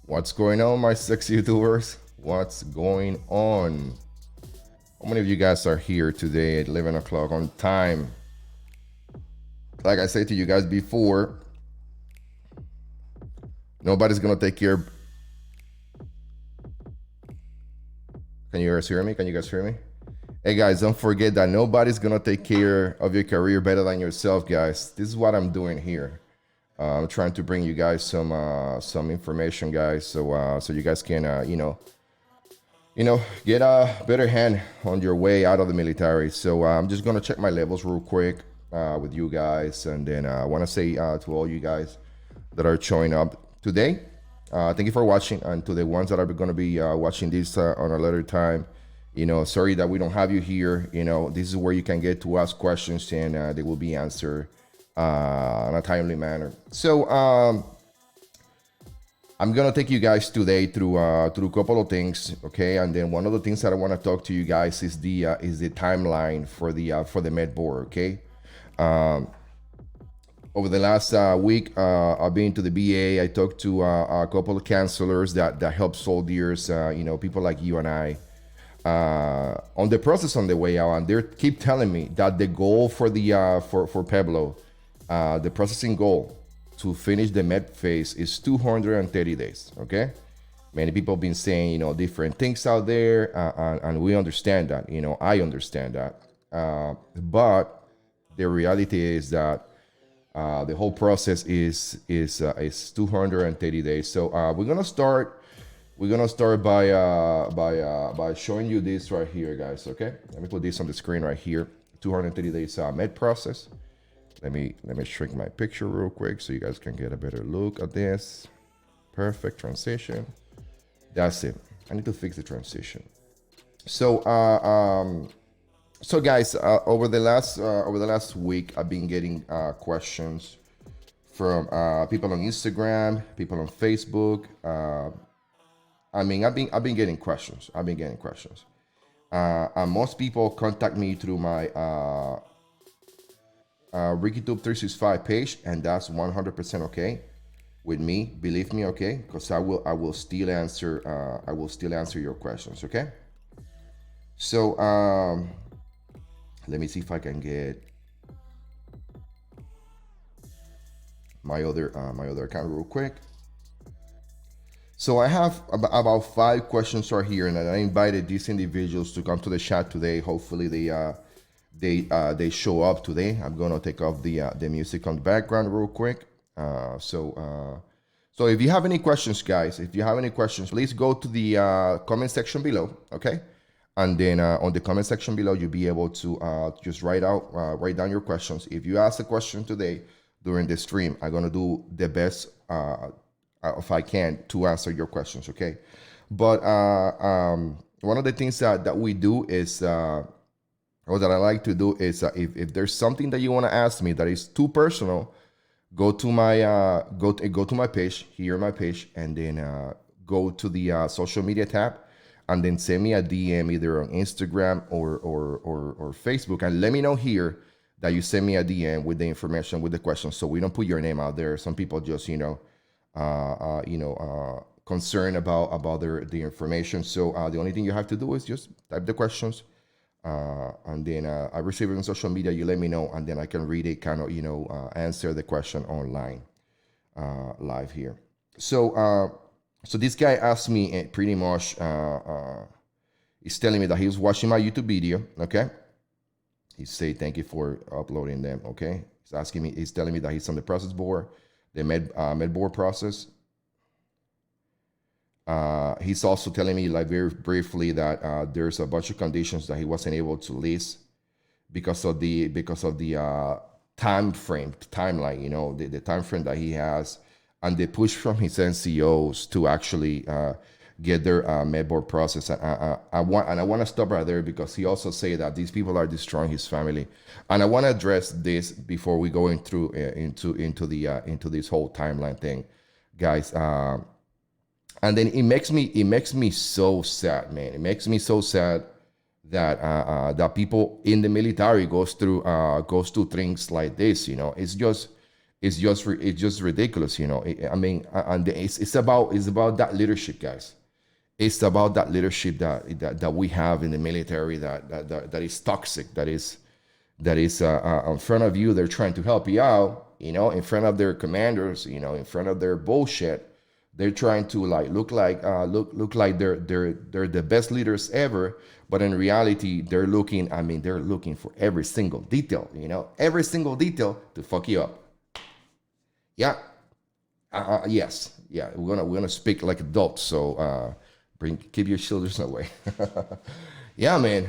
What's going on, my sexy YouTubers? What's going on? How many of you guys are here today at 11 o'clock on time? Like I said to you guys before, nobody's gonna take care. Can you guys hear me? Can you guys hear me? Hey guys, don't forget that nobody's gonna take care of your career better than yourself, guys. This is what I'm doing here. I'm trying to bring you guys some information, guys, so you guys can get a better hand on your way out of the military. So I'm just gonna check my levels real quick with you guys, and then I want to say to all you guys that are showing up today, thank you for watching, and to the ones that are going to be watching this on a later time, sorry that we don't have you here. This is where you can get to ask questions, and they will be answered in a timely manner. So I'm gonna take you guys today through a couple of things, okay? And then one of the things that I want to talk to you guys is the timeline for the MEB board, okay? Over the last week, I've been to the BA. I talked to a couple of counselors that help soldiers, people like you and I, on the process on the way out, and they keep telling me that the goal for the for Pueblo, the processing goal to finish the MEB phase is 230 days. Okay, many people have been saying different things out there, and we understand that. I understand that, but the reality is that the whole process is 230 days. So we're gonna start. We're gonna start by showing you this right here, guys. Okay, let me put this on the screen right here. 230 days MEB process. Let me shrink my picture real quick so you guys can get a better look at this. Perfect transition. That's it. I need to fix the transition. So so guys, over the last week, I've been getting questions from people on Instagram, people on Facebook. I've been getting questions. And most people contact me through my RickyTube 365 page, and that's 100% okay with me. Believe me, okay? Because I will still answer your questions, okay? So let me see if I can get my other account real quick. So I have about 5 questions right here, and I invited these individuals to come to the chat today. Hopefully they show up today. I'm gonna take off the music on the background real quick. So if you have any questions, guys, please go to the comment section below, okay? And then on the comment section below, you'll be able to just write down your questions. If you ask a question today during the stream, I'm gonna do the best if I can to answer your questions, okay? But one of the things that we do is, or that I like to do is, if there's something that you want to ask me that is too personal, go to my go to my page here, my page, and then go to the social media tab, and then send me a DM either on Instagram or Facebook, and let me know here that you send me a DM with the information, with the questions, so we don't put your name out there. Some people just concerned about the information. So the only thing you have to do is just type the questions, and then I receive it on social media. You let me know, and then I can read it, answer the question online, live here. So this guy asked me pretty much. He's telling me that he was watching my YouTube video. Okay, he said thank you for uploading them. Okay, he's telling me that he's on the process board, the MEB board process. He's also telling me, like, very briefly, that there's a bunch of conditions that he wasn't able to list because of the timeline, the time frame that he has, and the push from his NCOs to actually get their MEB board process. I want to stop right there, because he also say that these people are destroying his family, and I want to address this before we go into this whole timeline thing, guys. And then it makes me so sad, man. It makes me so sad that people in the military goes through things like this. It's it's just ridiculous, you know. I mean, and it's about that leadership, guys. It's about that leadership that we have in the military that is toxic, that is in front of you. They're trying to help you out, you know, in front of their commanders, you know, in front of their bullshit. They're trying to like look like they're the best leaders ever, but in reality, they're looking. I mean, they're looking for every single detail, you know, every single detail to fuck you up. Yeah, yes, yeah. We're gonna speak like adults, so keep your shoulders away. Yeah, man.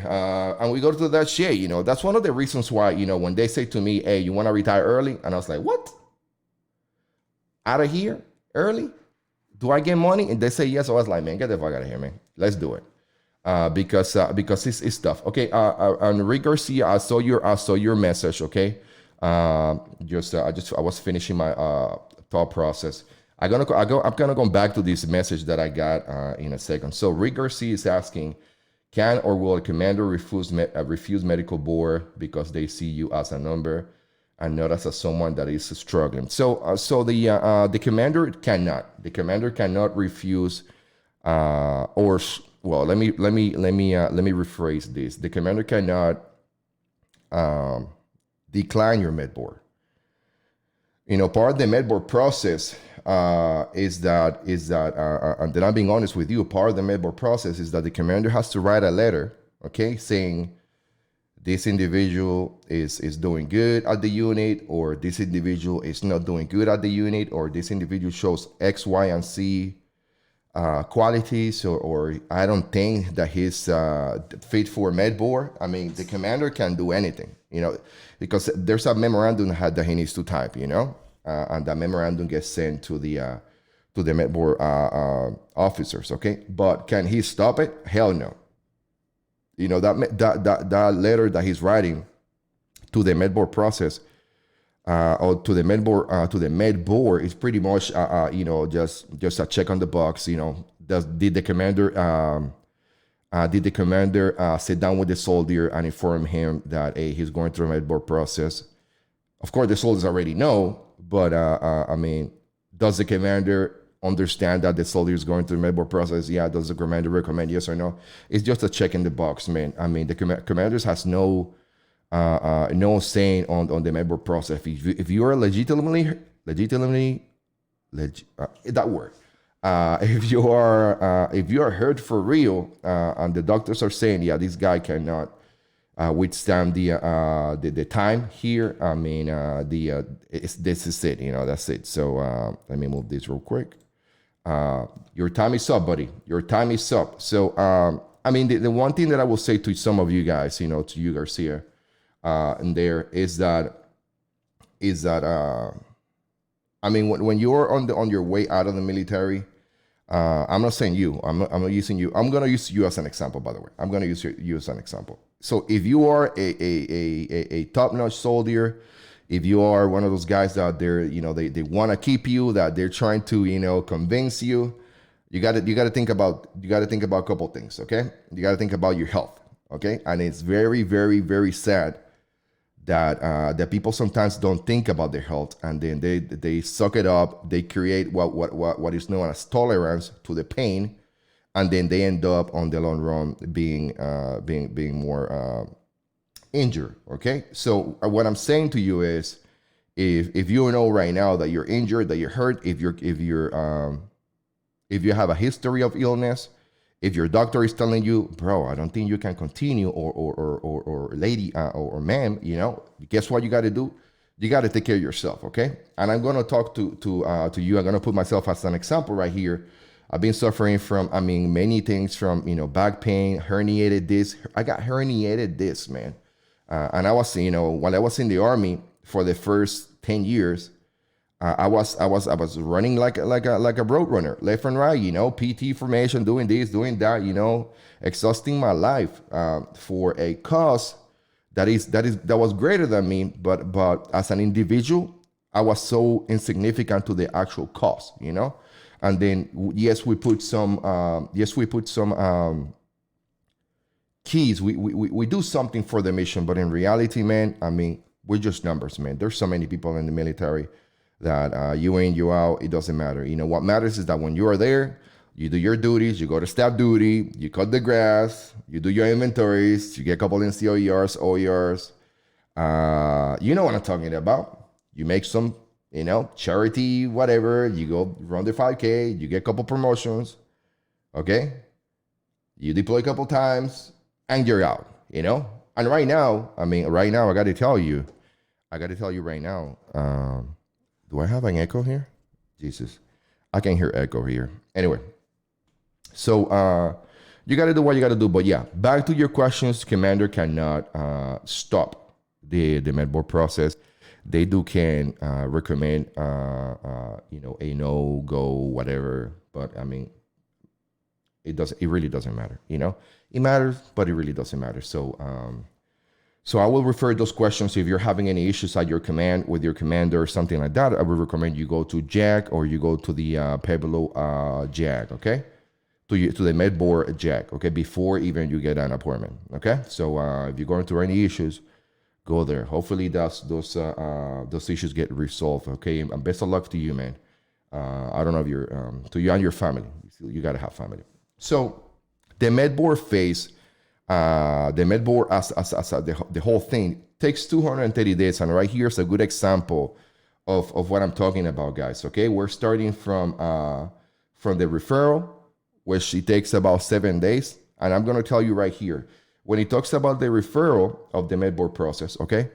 And we go to that shit. You know, that's one of the reasons why, you know, when they say to me, "Hey, you want to retire early?" and I was like, "What? Out of here early? Do I get money?" And they say yes. I was like, "Man, get the fuck out of here, man. Let's do it." Because it's tough. Okay. And Rick Garcia, I saw your message. Okay. I was finishing my thought process. I'm gonna go back to this message that I got in a second. So Rick Garcia is asking, can or will a commander refuse medical board because they see you as a number and not as someone that is struggling? So the commander cannot. The commander cannot refuse or well, let me rephrase this. The commander cannot decline your med board. You know, part of the med board process and then I'm being honest with you. Part of the med board process is that the commander has to write a letter, okay, saying this individual is doing good at the unit, or this individual is not doing good at the unit, or this individual shows X, Y, and Z qualities, or I don't think that he's fit for med board. I mean, the commander can do anything, you know, because there's a memorandum that he needs to type, you know, and that memorandum gets sent to the med board officers, okay? But can he stop it? Hell no. You know, that letter that he's writing to the med board process or to the med board is pretty much you know, just a check on the box. You know, did the commander sit down with the soldier and inform him that, hey, he's going through a med board process? Of course, the soldiers already know, but I mean, does the commander understand that the soldier is going through the med board process? Yeah. Does the commander recommend yes or no? It's just a check in the box, man. I mean, the commanders has no saying on the med board process. If you are legitimately that word. If you are hurt for real, and the doctors are saying, yeah, this guy cannot withstand the time here. I mean, this is it. You know, that's it. So let me move this real quick. Your time is up, buddy. Your time is up. So I mean, the one thing that I will say to some of you guys, you know, to you, Garcia, and there is that I mean, when you're on your way out of the military, I'm not saying you. I'm not using you. I'm gonna use you as an example. By the way, I'm gonna use you as an example. So if you are a top-notch soldier, if you are one of those guys that you know, they want to keep you, that they're trying to, you know, convince you, you got to think about a couple things. Okay, you got to think about your health. Okay, and it's very, very, very sad that people sometimes don't think about their health, and then they suck it up. They create what is known as tolerance to the pain, and then they end up on the long run being more injured. Okay, so what I'm saying to you is, if you know right now that you're injured, that you're hurt, if you have a history of illness, if your doctor is telling you, bro, I don't think you can continue, or lady, or ma'am, you know, guess what you got to do? You got to take care of yourself, okay? And I'm going to talk to you. I'm going to put myself as an example right here. I've been suffering from, I mean, many things, from, you know, back pain, herniated disc. I got herniated disc, man. And I was, you know, while I was in the Army for the first 10 years, I was running like a road runner, left and right, you know, PT formation, doing this, doing that, you know, exhausting my life for a cause that was greater than me, but as an individual, I was so insignificant to the actual cause, you know. And then yes, we put some keys. We do something for the mission, but in reality, man, I mean, we're just numbers, man. There's so many people in the military that you in, you out, it doesn't matter. What matters is that when you are there, you do your duties, you go to staff duty, you cut the grass, you do your inventories, you get a couple in COERs, OERs. You know what I'm talking about. You make some, charity, whatever. You go run the 5K, you get a couple promotions, okay? You deploy a couple times, and you're out, And right now, I got to tell you right now, do I have an echo here? Jesus, I can hear echo here. Anyway, so you got to do what you got to do. But yeah, back to your questions. Commander cannot stop the med board process. They can recommend a no go whatever. But it really doesn't matter. It matters, but it really doesn't matter. So I will refer those questions. If you're having any issues at your command with your commander or something like that, I would recommend you go to JAG or you go to the PEBLO JAG, okay? To the med board JAG, okay? Before even you get an appointment, okay? So if you're going through any issues, go there. Hopefully those issues get resolved, okay? And best of luck to you, man. I don't know if you're to you and your family. You gotta have family. So the med board phase. The med board as the whole thing takes 230 days, and right here is a good example of what I'm talking about, guys. Okay, we're starting from the referral, which it takes about 7 days, and I'm going to tell you right here when it talks about the referral of the med board process. Okay,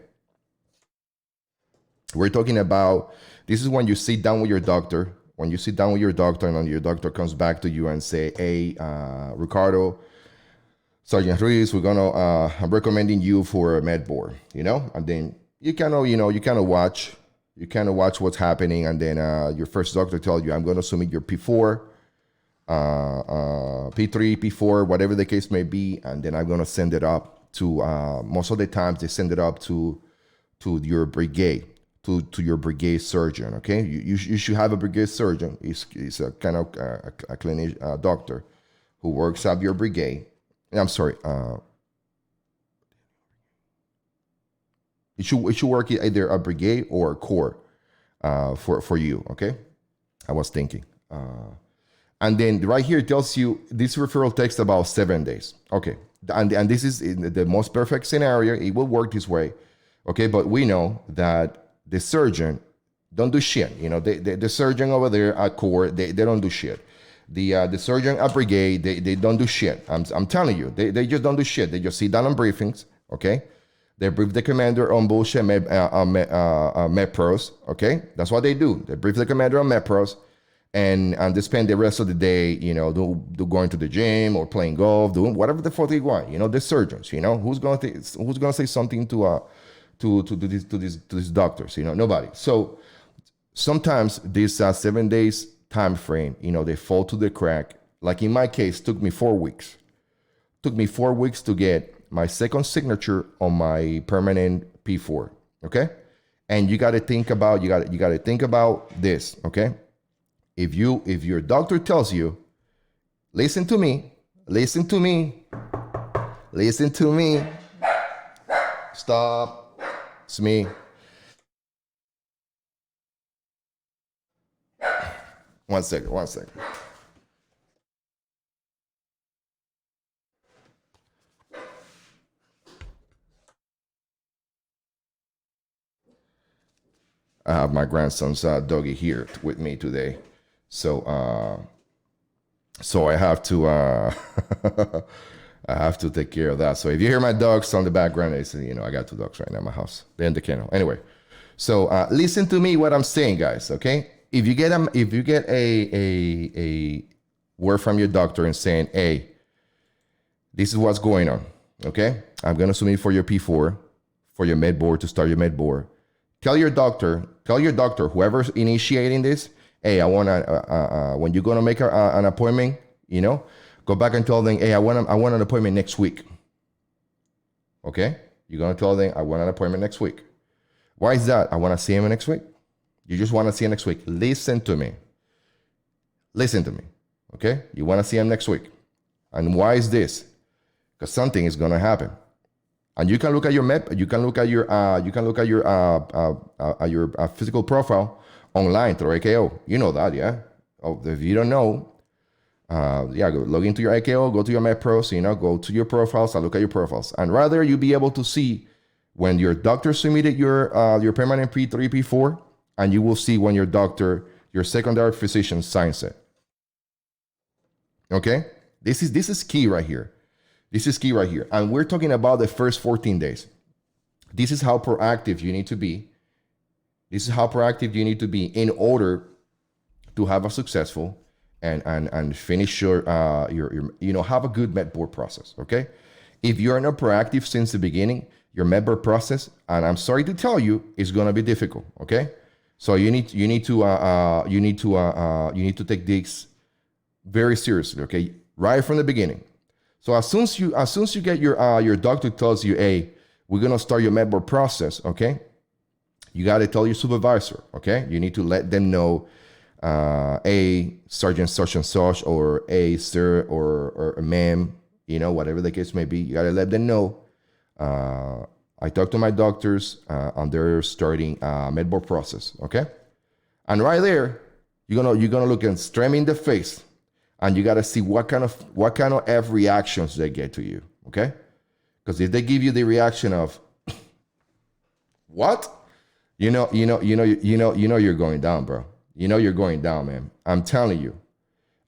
we're talking about this is when you sit down with your doctor. When you sit down with your doctor, and then your doctor comes back to you and say, "Hey, Ricardo, Sergeant Ruiz, I'm recommending you for a med board, and then you kind of watch what's happening, and then your first doctor tells you, I'm going to submit your P4, P3, P4, whatever the case may be, and then I'm going to send it up to, most of the times they send it up to your brigade, to your brigade surgeon, okay? You should have a brigade surgeon. He's a kind of a clinic doctor who works at your brigade. I'm sorry. It should work either a brigade or a corps for you. Okay, I was thinking, and then right here it tells you this referral takes about 7 days. Okay, and this is in the most perfect scenario. It will work this way. Okay, but we know that the surgeon don't do shit. The surgeon over there at corps they don't do shit. The surgeon at brigade, they don't do shit. I'm telling you, they just don't do shit. They just sit down on briefings, okay? They brief the commander on bullshit MEPROs, okay? That's what they do. They brief the commander on MEPROs, and they spend the rest of the day, going to the gym or playing golf, doing whatever the fuck they want. The surgeons, who's gonna say something to these doctors? Nobody. So sometimes these 7 days time frame, they fall to the crack. Like in my case, took me 4 weeks. Took me 4 weeks to get my second signature on my permanent P4. Okay, and you got to think about this. Okay, if your doctor tells you, listen to me, stop, it's me. One second. I have my grandson's doggy here with me today, so I have to I have to take care of that. So if you hear my dogs on the background, it's I got 2 dogs right now in my house. They're in the kennel. Anyway, so listen to me what I'm saying, guys. Okay. If you get a word from your doctor and saying, hey, this is what's going on, okay? I'm going to submit for your P4, for your med board, to start your med board. Tell your doctor, whoever's initiating this, hey, I want to, when you're going to make an appointment, go back and tell them, hey, I want an appointment next week. Okay? You're going to tell them, I want an appointment next week. Why is that? I want to see him next week. You just want to see him next week. Listen to me. Okay? You want to see him next week. And why is this? Because something is going to happen. And you can look at your MEB, you can look at your physical profile online through AKO. You know that, yeah? Oh, if you don't know, yeah, go log into your AKO, go to your MEB Pros, go to your profiles and look at your profiles. And rather, you'll be able to see when your doctor submitted your permanent P3, P4, and you will see when your secondary physician signs it. Okay? This is key right here. This is key right here. And we're talking about the first 14 days. This is how proactive you need to be. This is how proactive you need to be in order to have a successful and finish your have a good med board process. Okay, if you're not proactive since the beginning, your med board process, and I'm sorry to tell you, is gonna be difficult. Okay, so you need to take this very seriously. Okay, right from the beginning. So as soon as you get your doctor tells you, hey, we're gonna start your med board process. Okay, you got to tell your supervisor. Okay, you need to let them know. A sergeant such and such, or a sir, or a ma'am, whatever the case may be. You gotta let them know. I talked to my doctors, and they're starting med board process. Okay, and right there, you're gonna look them straight in the face, and you gotta see what kind of F reactions they get to you. Okay, because if they give you the reaction of what, you're going down, bro. You're going down, man. I'm telling you.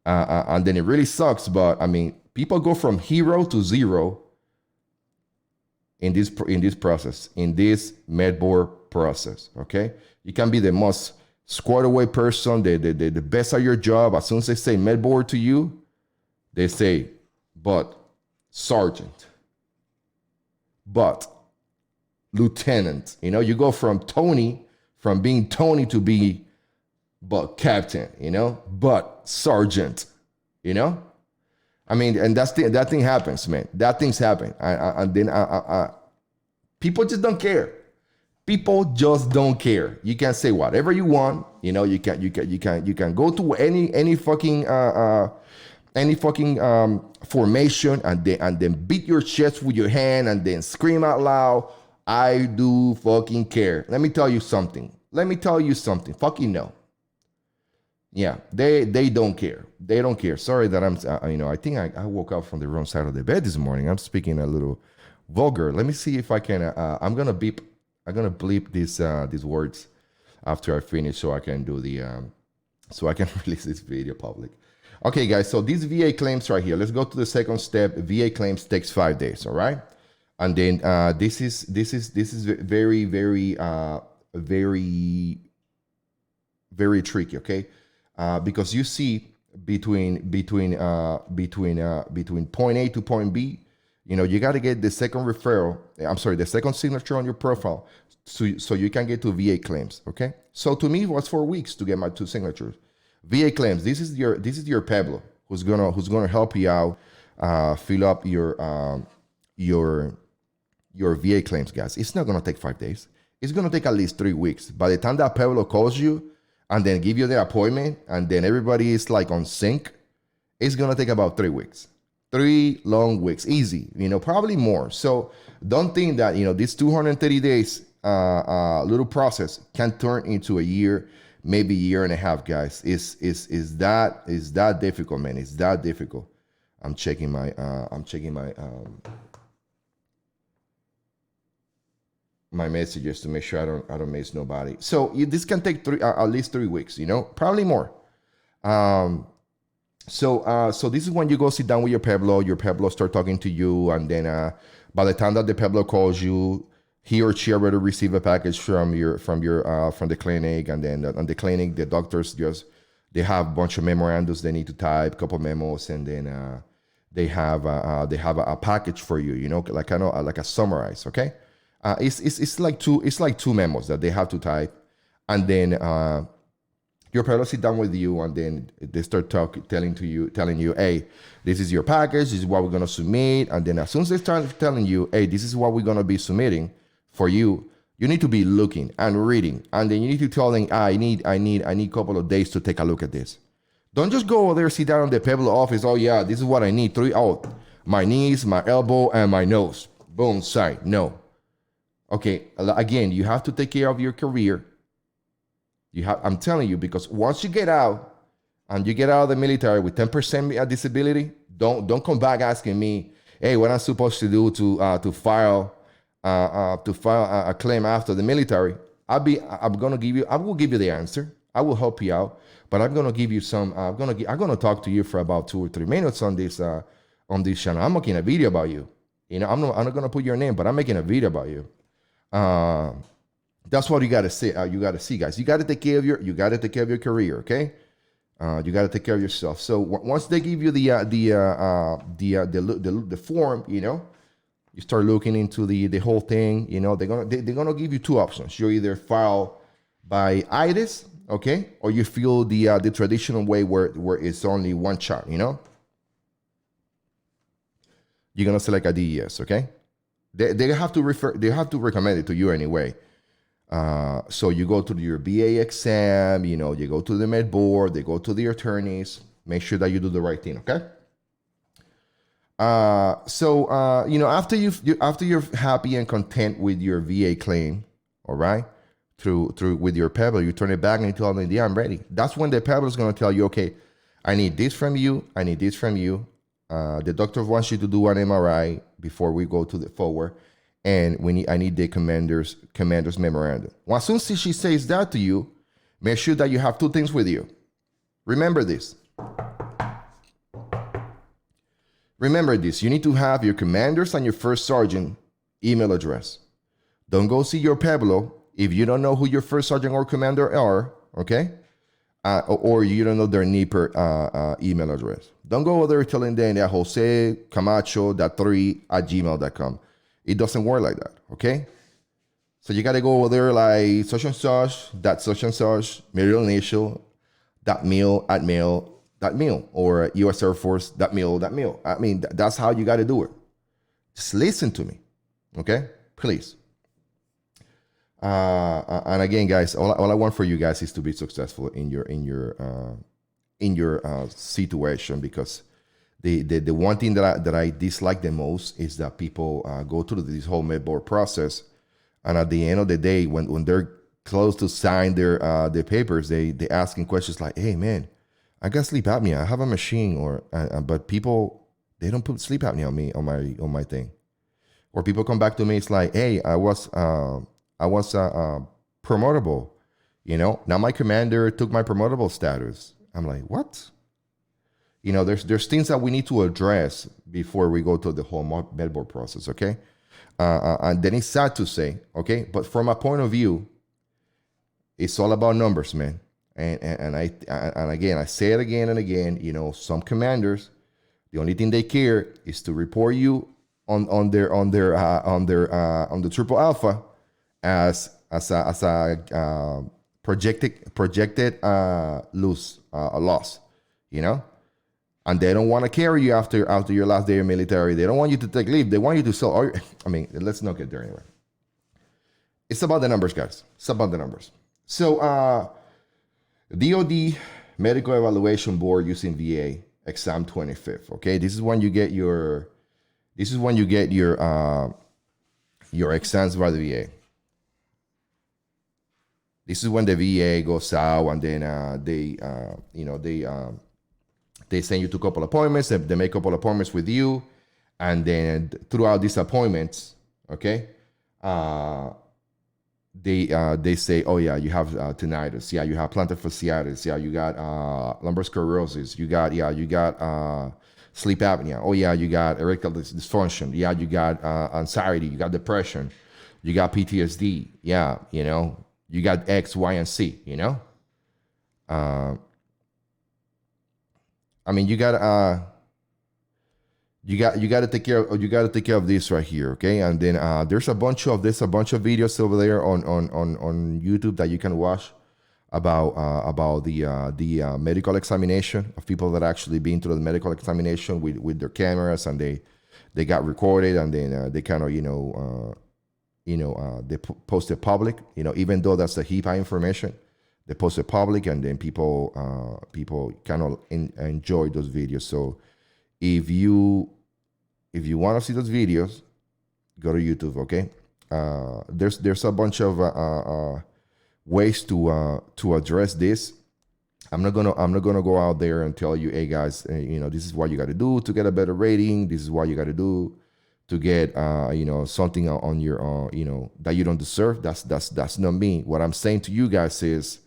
And then it really sucks, but I mean, people go from hero to zero in this process, in this med board process. Okay, you can be the most squared away person, the best at your job. As soon as they say med board to you, they say, but sergeant, but lieutenant. You go from being Tony to be but captain, but sergeant, I mean, and that thing happens, man. That things happen. And then people just don't care. People just don't care. You can say whatever you want. You can go to any fucking formation and then beat your chest with your hand and then scream out loud, I do fucking care. Let me tell you something. Fucking no. Yeah, they don't care. They don't care. Sorry that I'm, I think I woke up from the wrong side of the bed this morning. I'm speaking a little vulgar. Let me see if I can, I'm going to bleep these words after I finish so I can do so I can release this video public. Okay, guys, so these VA claims right here, let's go to the second step. VA claims takes 5 days, all right? And then this is very, very, very tricky, okay? Because you see between point A to point B, you got to get the second the second signature on your profile, so you can get to VA claims. Okay, so to me it was 4 weeks to get my 2 signatures. VA claims. This is your Pueblo who's gonna help you out, fill up your VA claims, guys. It's not gonna take 5 days. It's gonna take at least 3 weeks. By the time that Pueblo calls you and then give you the appointment, and then everybody is like on sync, it's gonna take about 3 weeks. 3 long weeks, easy, probably more. So don't think that, this 230 days little process can turn into a year, maybe year and a half, guys. Is that difficult, man? It's that difficult. I'm checking my my messages to make sure I don't miss nobody. So this can take at least 3 weeks, probably more. So this is when you go sit down with your Pueblo start talking to you, and then by the time that the Pueblo calls you, he or she already receive a package from the clinic, and then on the clinic the doctors they have a bunch of memorandums they need to type, a couple memos, and then they have a package for you, like a summarize, okay? It's like two memos that they have to type, and then your Pueblo sit down with you, and then they start telling you, hey, this is your package, this is what we're gonna submit, and then as soon as they start telling you, hey, this is what we're gonna be submitting for you, you need to be looking and reading, and then you need to tell them, I need a couple of days to take a look at this. Don't just go over there, sit down in the Pueblo office. Oh yeah, this is what I need. My knees, my elbow, and my nose. Boom, sign. No. Okay, again, you have to take care of your career. I'm telling you, because once you get out and you get out of the military with 10% disability, don't come back asking me, hey, what I'm supposed to do to file a claim after the military. I will give you the answer. I will help you out, but I'm gonna give you some. I'm gonna talk to you for about 2 or 3 minutes on this channel. I'm making a video about you. I'm not gonna put your name, but I'm making a video about you. That's what you gotta see. You gotta see, guys. You gotta take care of your career. Okay. You got to take care of yourself. So once they give you the form, you start looking into the whole thing. They're gonna give you two options. You either file by IDIS, okay, or you feel the traditional way where it's only one shot. You're gonna select a DES, okay. They have to recommend it to you anyway. So you go to your BA exam, you go to the MEB board, they go to the attorneys, make sure that you do the right thing, okay? After you're happy and content with your VA claim, all right, through with your PEB, you turn it back and you tell them, yeah, I'm ready. That's when the PEB is going to tell you, okay, I need this from you, I need this from you. The doctor wants you to do an MRI before we go to the forward. And I need the commander's memorandum. Well, as soon as she says that to you, make sure that you have two things with you. Remember this. You need to have your commander's and your first sergeant email address. Don't go see your Pueblo if you don't know who your first sergeant or commander are, okay? Or you don't know their NEPR email address. Don't go over there telling them that josecamacho.3@gmail.com. It doesn't work like that, okay? So you got to go over there like such and such, middle initial, .mil, or US Air Force, .mil. I mean, that's how you got to do it. Just listen to me, okay? Please. And again, guys, all I want for you guys is to be successful in your situation, because the one thing that I dislike the most is that people go through this whole MEB board process, and at the end of the day, when they're close to sign their papers, they asking questions like, "Hey, man, I got sleep apnea. I have a machine," but people, they don't put sleep apnea on me on my thing. Or people come back to me, it's like, "Hey, I was promotable, Now my commander took my promotable status." I'm like, what? There's things that we need to address before we go to the whole MEB board process, okay? And then it's sad to say, okay? But from a point of view, it's all about numbers, man. And again, I say it again and again, some commanders, the only thing they care is to report you on the triple alpha as a projected loss, And they don't want to carry you after your last day of military. They don't want you to take leave. They want you to sell. Let's not get there anyway. It's about the numbers, guys. It's about the numbers. So, DoD Medical Evaluation Board using VA exam 25th. Okay, this is when you get your exams by the VA. This is when the VA goes out, and then they send you to a couple appointments. They make a couple appointments with you, and then throughout these appointments, okay, they say, oh yeah, you have tinnitus. Yeah, you have plantar fasciitis. Yeah, you got lumbar sclerosis. You got sleep apnea. Oh yeah, you got erectile dysfunction. Yeah, you got anxiety. You got depression. You got PTSD. Yeah, you got X, Y, and C. You gotta take care of this right here, okay? And then there's a bunch of videos over there on YouTube that you can watch about the medical examination of people that actually been through the medical examination with their cameras, and they got recorded, and then they kind of they post it public, even though that's the HIPAA information. They post it public, and then people kind of enjoy those videos. So if you want to see those videos, go to YouTube, okay? There's a bunch of ways to address this. I'm not gonna go out there and tell you, hey guys, this is what you got to do to get a better rating. This is what you got to do to get something on your that you don't deserve. That's not me. What I'm saying to you guys is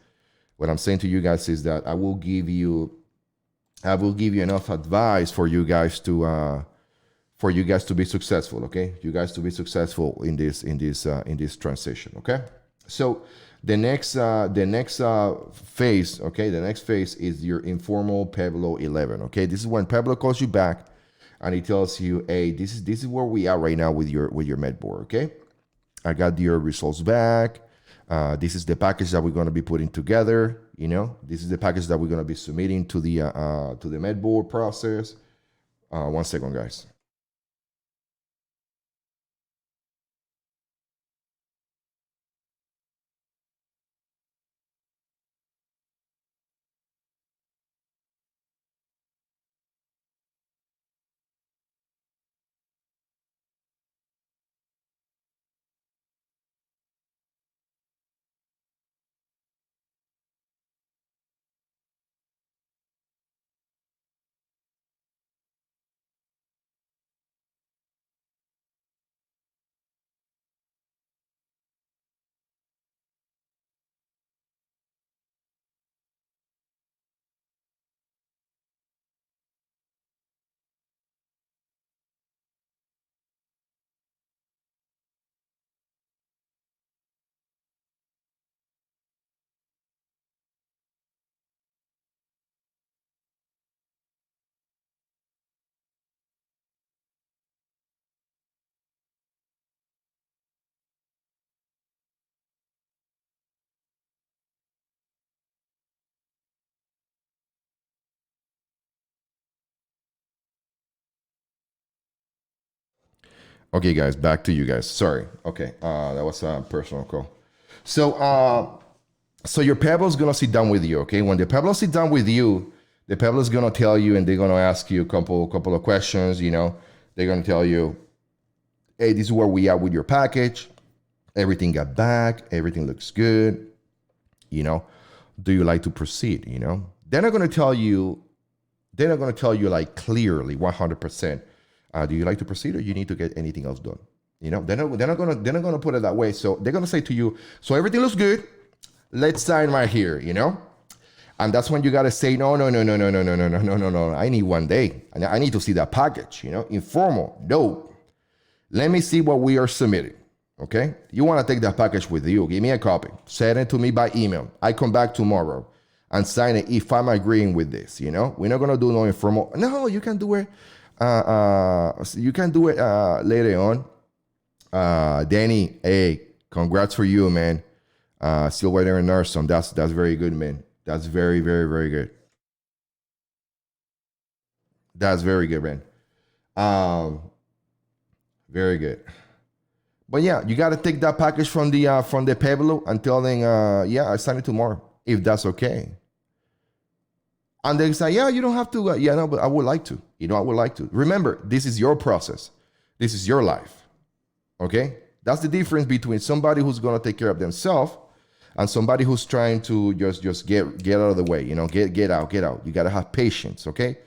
that I will give you enough advice for you guys to be successful. Okay, you guys to be successful in this transition. Okay, so the next phase. Okay, the next phase is your informal Pueblo 11. Okay, this is when Pueblo calls you back and he tells you, hey, this is where we are right now with your med board. Okay, I got your results back. This is the package that we're going to be putting together. This is the package that we're going to be submitting to the med board process. 1 second, guys. Okay, guys, back to you guys. Sorry. Okay, that was a personal call. So your Pablo's gonna sit down with you. Okay, when the Pablo sit down with you, the Pablo's gonna tell you, and they're gonna ask you a couple of questions. They're gonna tell you, hey, this is where we are with your package. Everything got back. Everything looks good. Do you like to proceed? They're not gonna tell you. They're not gonna tell you like clearly, 100%. Do you like to proceed, or you need to get anything else done? They're not gonna put it that way. So they're gonna say to you, so everything looks good. Let's sign right here. And that's when you gotta say, no, no, no, no, no, no, no, no, no, no, no, no. I need 1 day. I need to see that package. Informal. No. Let me see what we are submitting. Okay. You want to take that package with you? Give me a copy. Send it to me by email. I come back tomorrow and sign it if I'm agreeing with this. We're not gonna do no informal. No, you can do it. You can do it later on. Danny, hey, congrats for you, man. Still waiting in Nurse. That's very good, man. That's very, very, very good. That's very good, man. Very good. But yeah, you got to take that package from the Pueblo and tell them, yeah, I sign it tomorrow, if that's okay. And they say, yeah, you don't have to. Yeah, no, but I would like to. I would like to. Remember, this is your process. This is your life. Okay? That's the difference between somebody who's going to take care of themselves and somebody who's trying to just get out of the way. Get out. You got to have patience. Okay?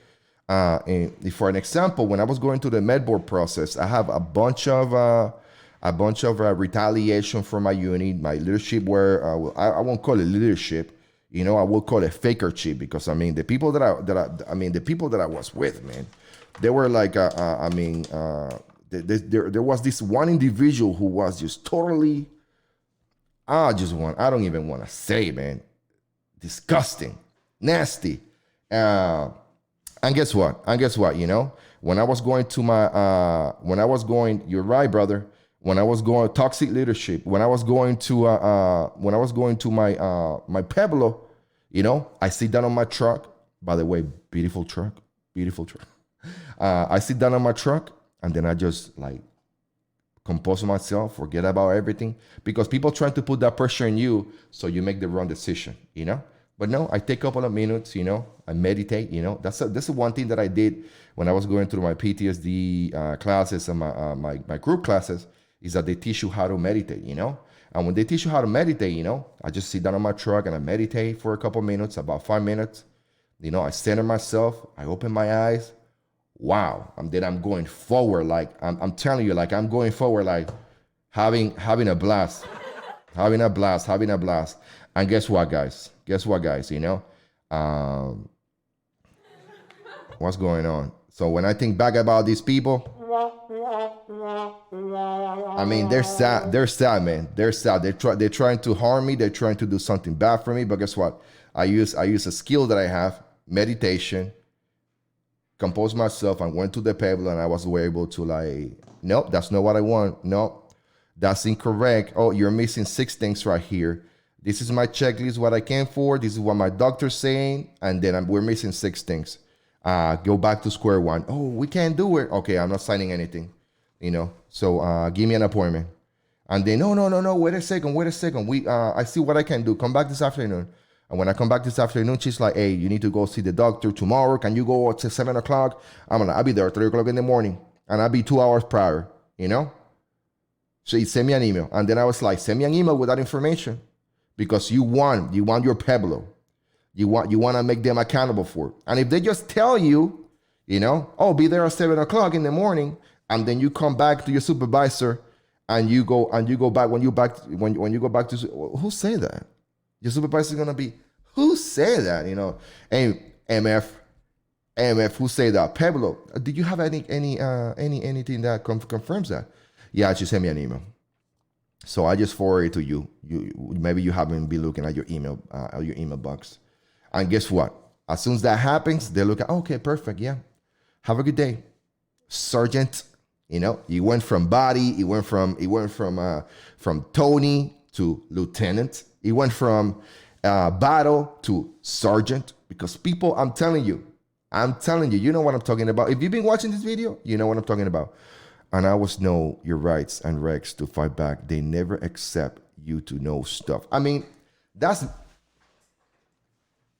And for an example, when I was going through the MedBoard process, I have a bunch of retaliation from my unit, my leadership. Where I won't call it leadership. I will call it fakership, because the people the people that I was with, man, they were like, there was this one individual who was just totally, I don't even want to say, man, disgusting, nasty. And guess what? When I was going to you're right, brother. When I was going toxic leadership, when I was going to my Pueblo, I sit down on my truck. By the way, beautiful truck. I sit down on my truck, and then I just like compose myself, forget about everything, because people trying to put that pressure on you, so you make the wrong decision. But no, I take a couple of minutes. I meditate. That's one thing that I did when I was going through my PTSD classes and my group classes, is that they teach you how to meditate. And when they teach you how to meditate, I just sit down on my truck and I meditate for a couple minutes, about 5 minutes. I center myself, I open my eyes. Wow. And then I'm going forward. Like I'm telling you, like I'm going forward, like having a blast, having a blast. And guess what, guys? What's going on? So when I think back about these people, I mean, they're sad, man. They're sad. They're trying to harm me. They're trying to do something bad for me. But guess what? I use a skill that I have, meditation, compose myself, and went to the PEB, and I was able to like, nope, that's not what I want. Nope, that's incorrect. Oh, you're missing 6 things right here. This is my checklist, what I came for. This is what my doctor's saying. And then we're missing 6 things. Go back to square one. Oh, we can't do it. Okay, I'm not signing anything. So give me an appointment. And then, no, wait a second. I see what I can do. Come back this afternoon. And when I come back this afternoon, she's like, hey, you need to go see the doctor tomorrow. Can you go at 7 o'clock? I'll be there at 3 o'clock in the morning. And I'll be 2 hours prior, So he sent me an email. And then I was like, send me an email with that information. Because you want your Pueblo. You want to make them accountable for it. And if they just tell you, oh, be there at 7 o'clock in the morning, and then you come back to your supervisor and you go back when you go back to, who say that? Your supervisor is gonna be, who say that? Hey, MF, who say that? Pueblo, did you have anything that confirms that? Yeah, she sent me an email. So I just forwarded it to you. Maybe you haven't been looking at your email box. And guess what? As soon as that happens, they look at, okay, perfect, yeah. Have a good day, Sergeant. You went from body, it went from Tony to Lieutenant. It went from battle to sergeant. Because people, I'm telling you, you know what I'm talking about. If you've been watching this video, you know what I'm talking about. And I always know your rights and regs to fight back. They never accept you to know stuff. I mean, that's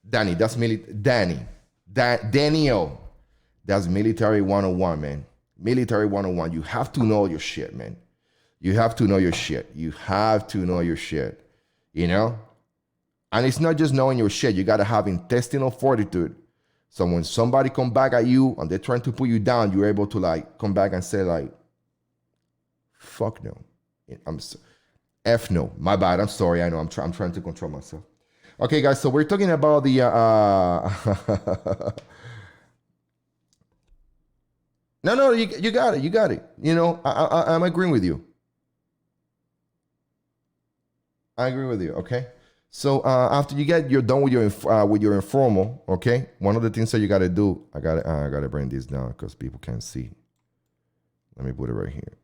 Danny. That's Daniel. That's military 101, man. Military 101. You have to know your shit, man. You have to know your shit. And it's not just knowing your shit. You got to have intestinal fortitude. So when somebody come back at you and they're trying to put you down, you're able to like come back and say like, fuck no. F no. My bad. I'm sorry. I know. I'm trying to control myself. Okay, guys. So we're talking about the No, you got it. I'm agreeing with you. I agree with you. Okay. So after you're done with your informal, okay. One of the things that you got to do, I gotta bring this down because people can't see. Let me put it right here.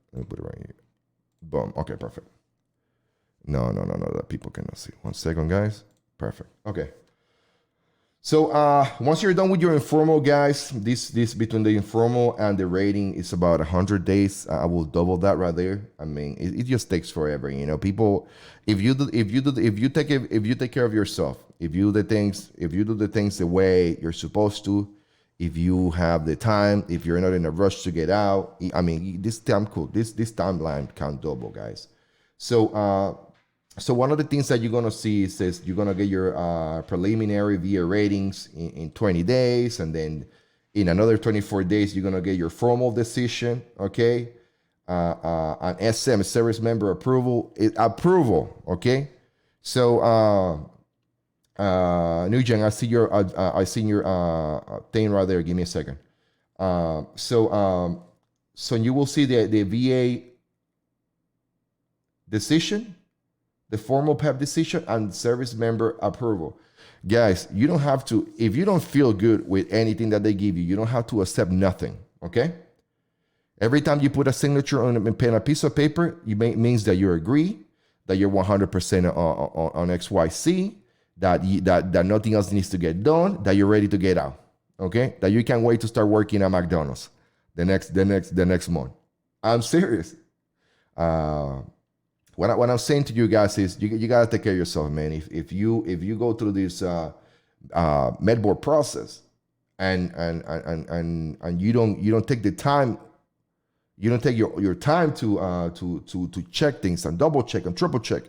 Boom. Okay, perfect. No, that people cannot see. 1 second, guys. Perfect. Okay. So once you're done with your informal, guys, this between the informal and the rating is about 100 days. I will double that right there. I mean, it just takes forever. People, if you take care of yourself, if you do the things the way you're supposed to, if you have the time, if you're not in a rush to get out, I mean, this timeline can double, guys. So one of the things that you're going to see is you're going to get your preliminary VA ratings in 20 days. And then in another 24 days, you're going to get your formal decision, okay? An SM, service member approval, okay? So, Nugent, I see your thing right there. Give me a second. So you will see the VA decision, the formal PEB decision, and service member approval. Guys, you don't have to, if you don't feel good with anything that they give you, you don't have to accept nothing, okay? Every time you put a signature on a piece of paper, it means that you agree, that you're 100% on XYZ, that nothing else needs to get done, that you're ready to get out, okay? That you can't wait to start working at McDonald's the next month. I'm serious. What I'm saying to you guys is you gotta take care of yourself, man. If you go through this med board process and you don't take the time, you don't take your time to check things and double check and triple check,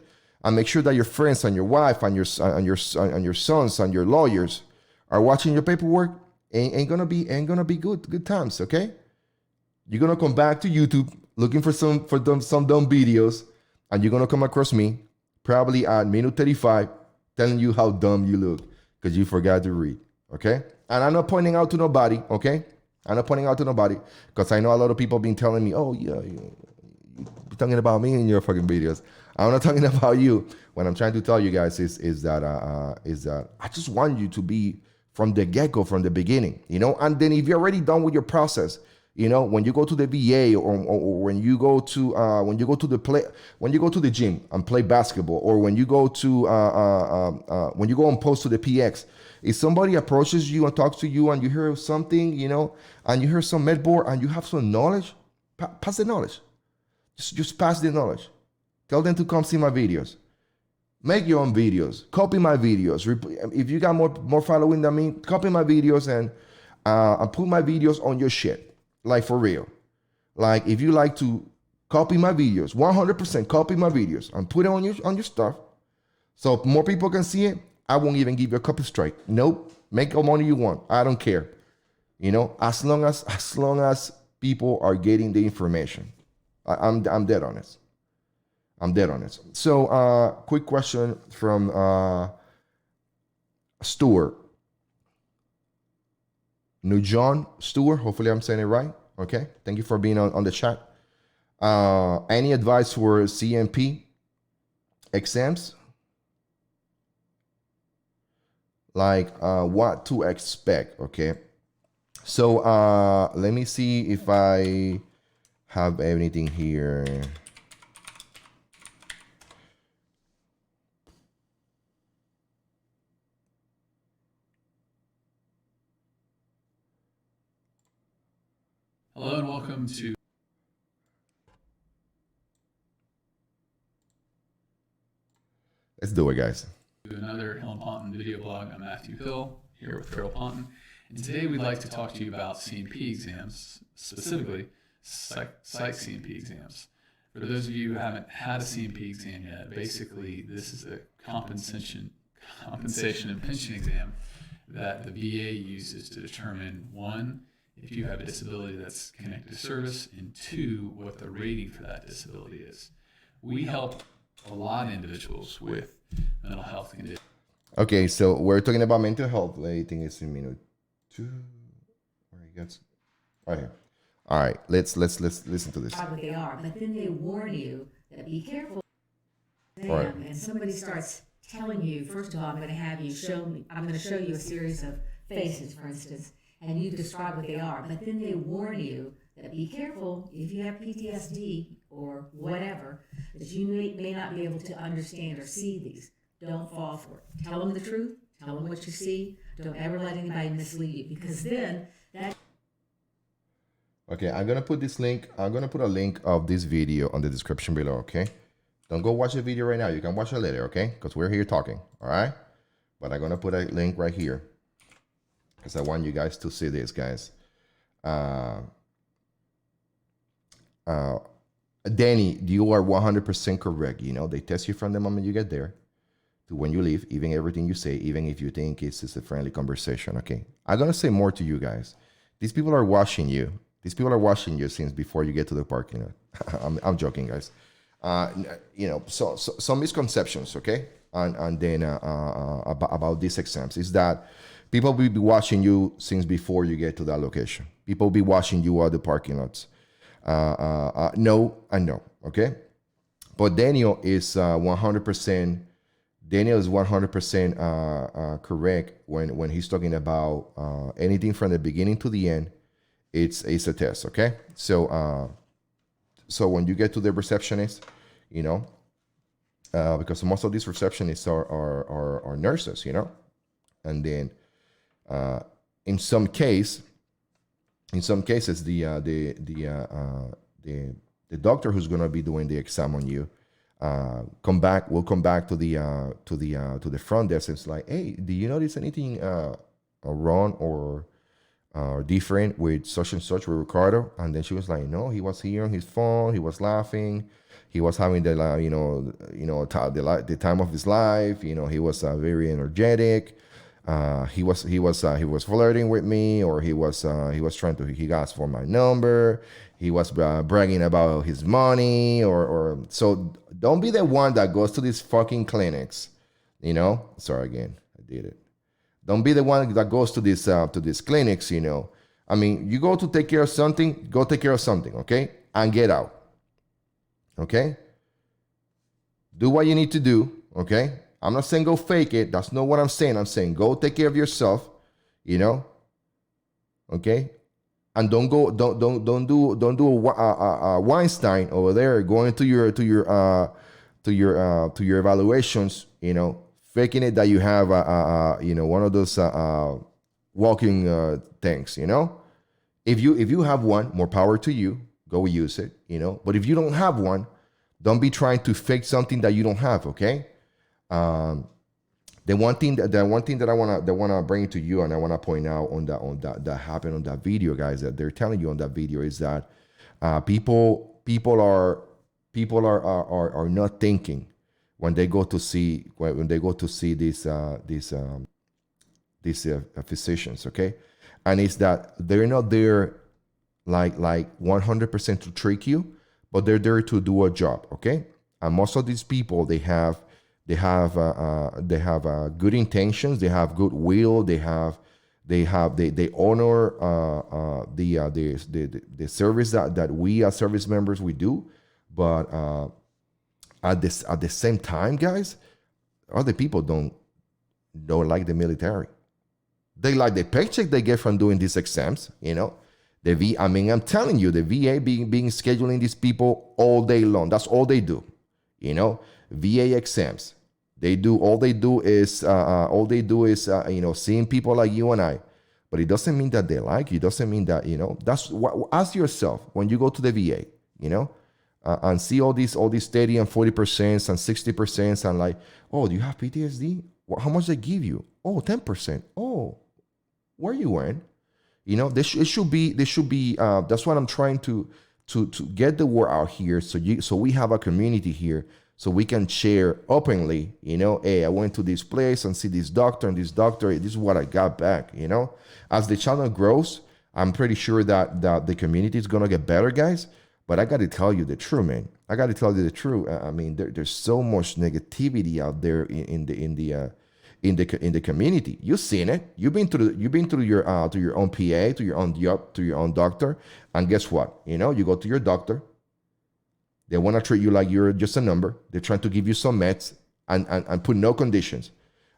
and make sure that your friends and your wife and your sons and your lawyers are watching your paperwork. Ain't gonna be good times, okay? You're gonna come back to YouTube looking for some dumb videos, and you're gonna come across me probably at minute 35 telling you how dumb you look because you forgot to read, okay? And I'm not pointing out to nobody, okay? I'm not pointing out to nobody because I know a lot of people been telling me, oh yeah, you're talking about me in your fucking videos. I'm not talking about you. What I'm trying to tell you guys is that I just want you to be from the get-go, from the beginning, you know. And then if you're already done with your process, you know, when you go to the VA or when you go to the gym and play basketball, or when you go and post to the PX, if somebody approaches you and talks to you and you hear something, you know, and you hear some med board and you have some knowledge, pass the knowledge. Just pass the knowledge. Tell them to come see my videos. Make your own videos. Copy my videos. If you got more following than me, copy my videos and put my videos on your shit. Like for real. Like if you like to copy my videos, 100% copy my videos and put it on your stuff, so more people can see it. I won't even give you a copy strike. Nope. Make all money you want. I don't care. You know, as long as people are getting the information. I'm dead honest. I'm dead honest. So, quick question from Stuart. Nujon Stuart. Hopefully, I'm saying it right. Okay. Thank you for being on the chat. Any advice for CMP exams? Like what to expect? Okay. So, let me see if I have anything here. Hello and welcome to Let's do it, guys. another Hill and Ponton video blog. I'm Matthew Hill here with Carol Ponton, and today we'd like to talk to you about CMP exams, specifically psych CMP exams. For those of you who haven't had a CMP exam yet, basically this is a compensation and pension exam that the VA uses to determine, one, if you have a disability that's connected to service, and two, what the rating for that disability is. We help a lot of individuals with mental health conditions. Okay, so we're talking about mental health. I think it's in minute 2. Where he gets right here. All right, let's listen to this. What they are, but then they warn you that be careful. Right. And somebody starts telling you, first of all, I'm going to show you a series of faces, for instance, and you describe what they are. But then they warn you that be careful if you have PTSD or whatever, that you may not be able to understand or see these. Don't fall for it. Tell them the truth. Tell them what you see. Don't ever let anybody mislead you, because then that. Okay, I'm gonna put this link. I'm gonna put a link of this video on the description below. Okay, don't go watch the video right now. You can watch it later. Okay, because we're here talking. All right, but I'm gonna put a link right here because I want you guys to see this, guys. Danny, you are 100% correct. You know, they test you from the moment you get there to when you leave, even everything you say, even if you think it's just a friendly conversation. Okay, I'm gonna say more to you guys. These people are watching you. These people are watching you since before you get to the parking lot. I'm joking, guys. You know, so some misconceptions, okay? And then about these exams is that people will be watching you since before you get to that location. People will be watching you at the parking lots. No and no, okay? But Daniel is 100%. Daniel is 100% correct when he's talking about anything from the beginning to the end. It's a test, okay? So when you get to the receptionist, you know, because most of these receptionists are nurses, you know, and then in some cases, the doctor who's gonna be doing the exam on you will come back to the front desk and it's like, hey, do you notice anything wrong or different with such and such with Ricardo? And then she was like, no, he was here on his phone, he was laughing, He was having the time of his life. He was very energetic. He was flirting with me, or he was trying to, he asked for my number. He was bragging about his money, or so. Don't be the one that goes to these fucking clinics. Sorry again, I did it. Don't be the one that goes to these clinics. I mean, you go to take care of something, go take care of something, okay, and get out. Okay? Do what you need to do, okay? I'm not saying go fake it. That's not what I'm saying. I'm saying go take care of yourself, okay? And don't do a Weinstein over there going to your evaluations, faking it that you have one of those walking things, If you have one, more power to you. Go use it, But if you don't have one, don't be trying to fake something that you don't have, okay? The one thing that I wanna bring to you, and I wanna point out on that happened on that video, guys, that they're telling you on that video, is that people are not thinking when they go to see these physicians, okay? And it's that they're not there like 100% to trick you, but they're there to do a job, okay? And most of these people, they have good intentions, they have goodwill, they honor the service that we as service members we do, but at the same time, guys, other people don't like the military. They like the paycheck they get from doing these exams, I'm telling you, the VA being scheduling these people all day long. That's all they do, VA exams. All they do is seeing people like you and I. But it doesn't mean that they like you. It doesn't mean that, that's what, ask yourself when you go to the VA, and see all these 30 and 40% and 60% and like, oh, do you have PTSD? How much they give you? Oh, 10%. Oh, where you in? It should be. That's what I'm trying to get the word out here. So we have a community here, so we can share openly. Hey, I went to this place and see this doctor, and this is what I got back. As the channel grows, I'm pretty sure that the community is gonna get better, guys. But I got to tell you the truth, man. I got to tell you the truth. I mean, there's so much negativity out there in the community. You've seen it. You've been through your own PA, to your own job, to your own doctor, and guess what? You go to your doctor. They want to treat you like you're just a number. They're trying to give you some meds and put no conditions.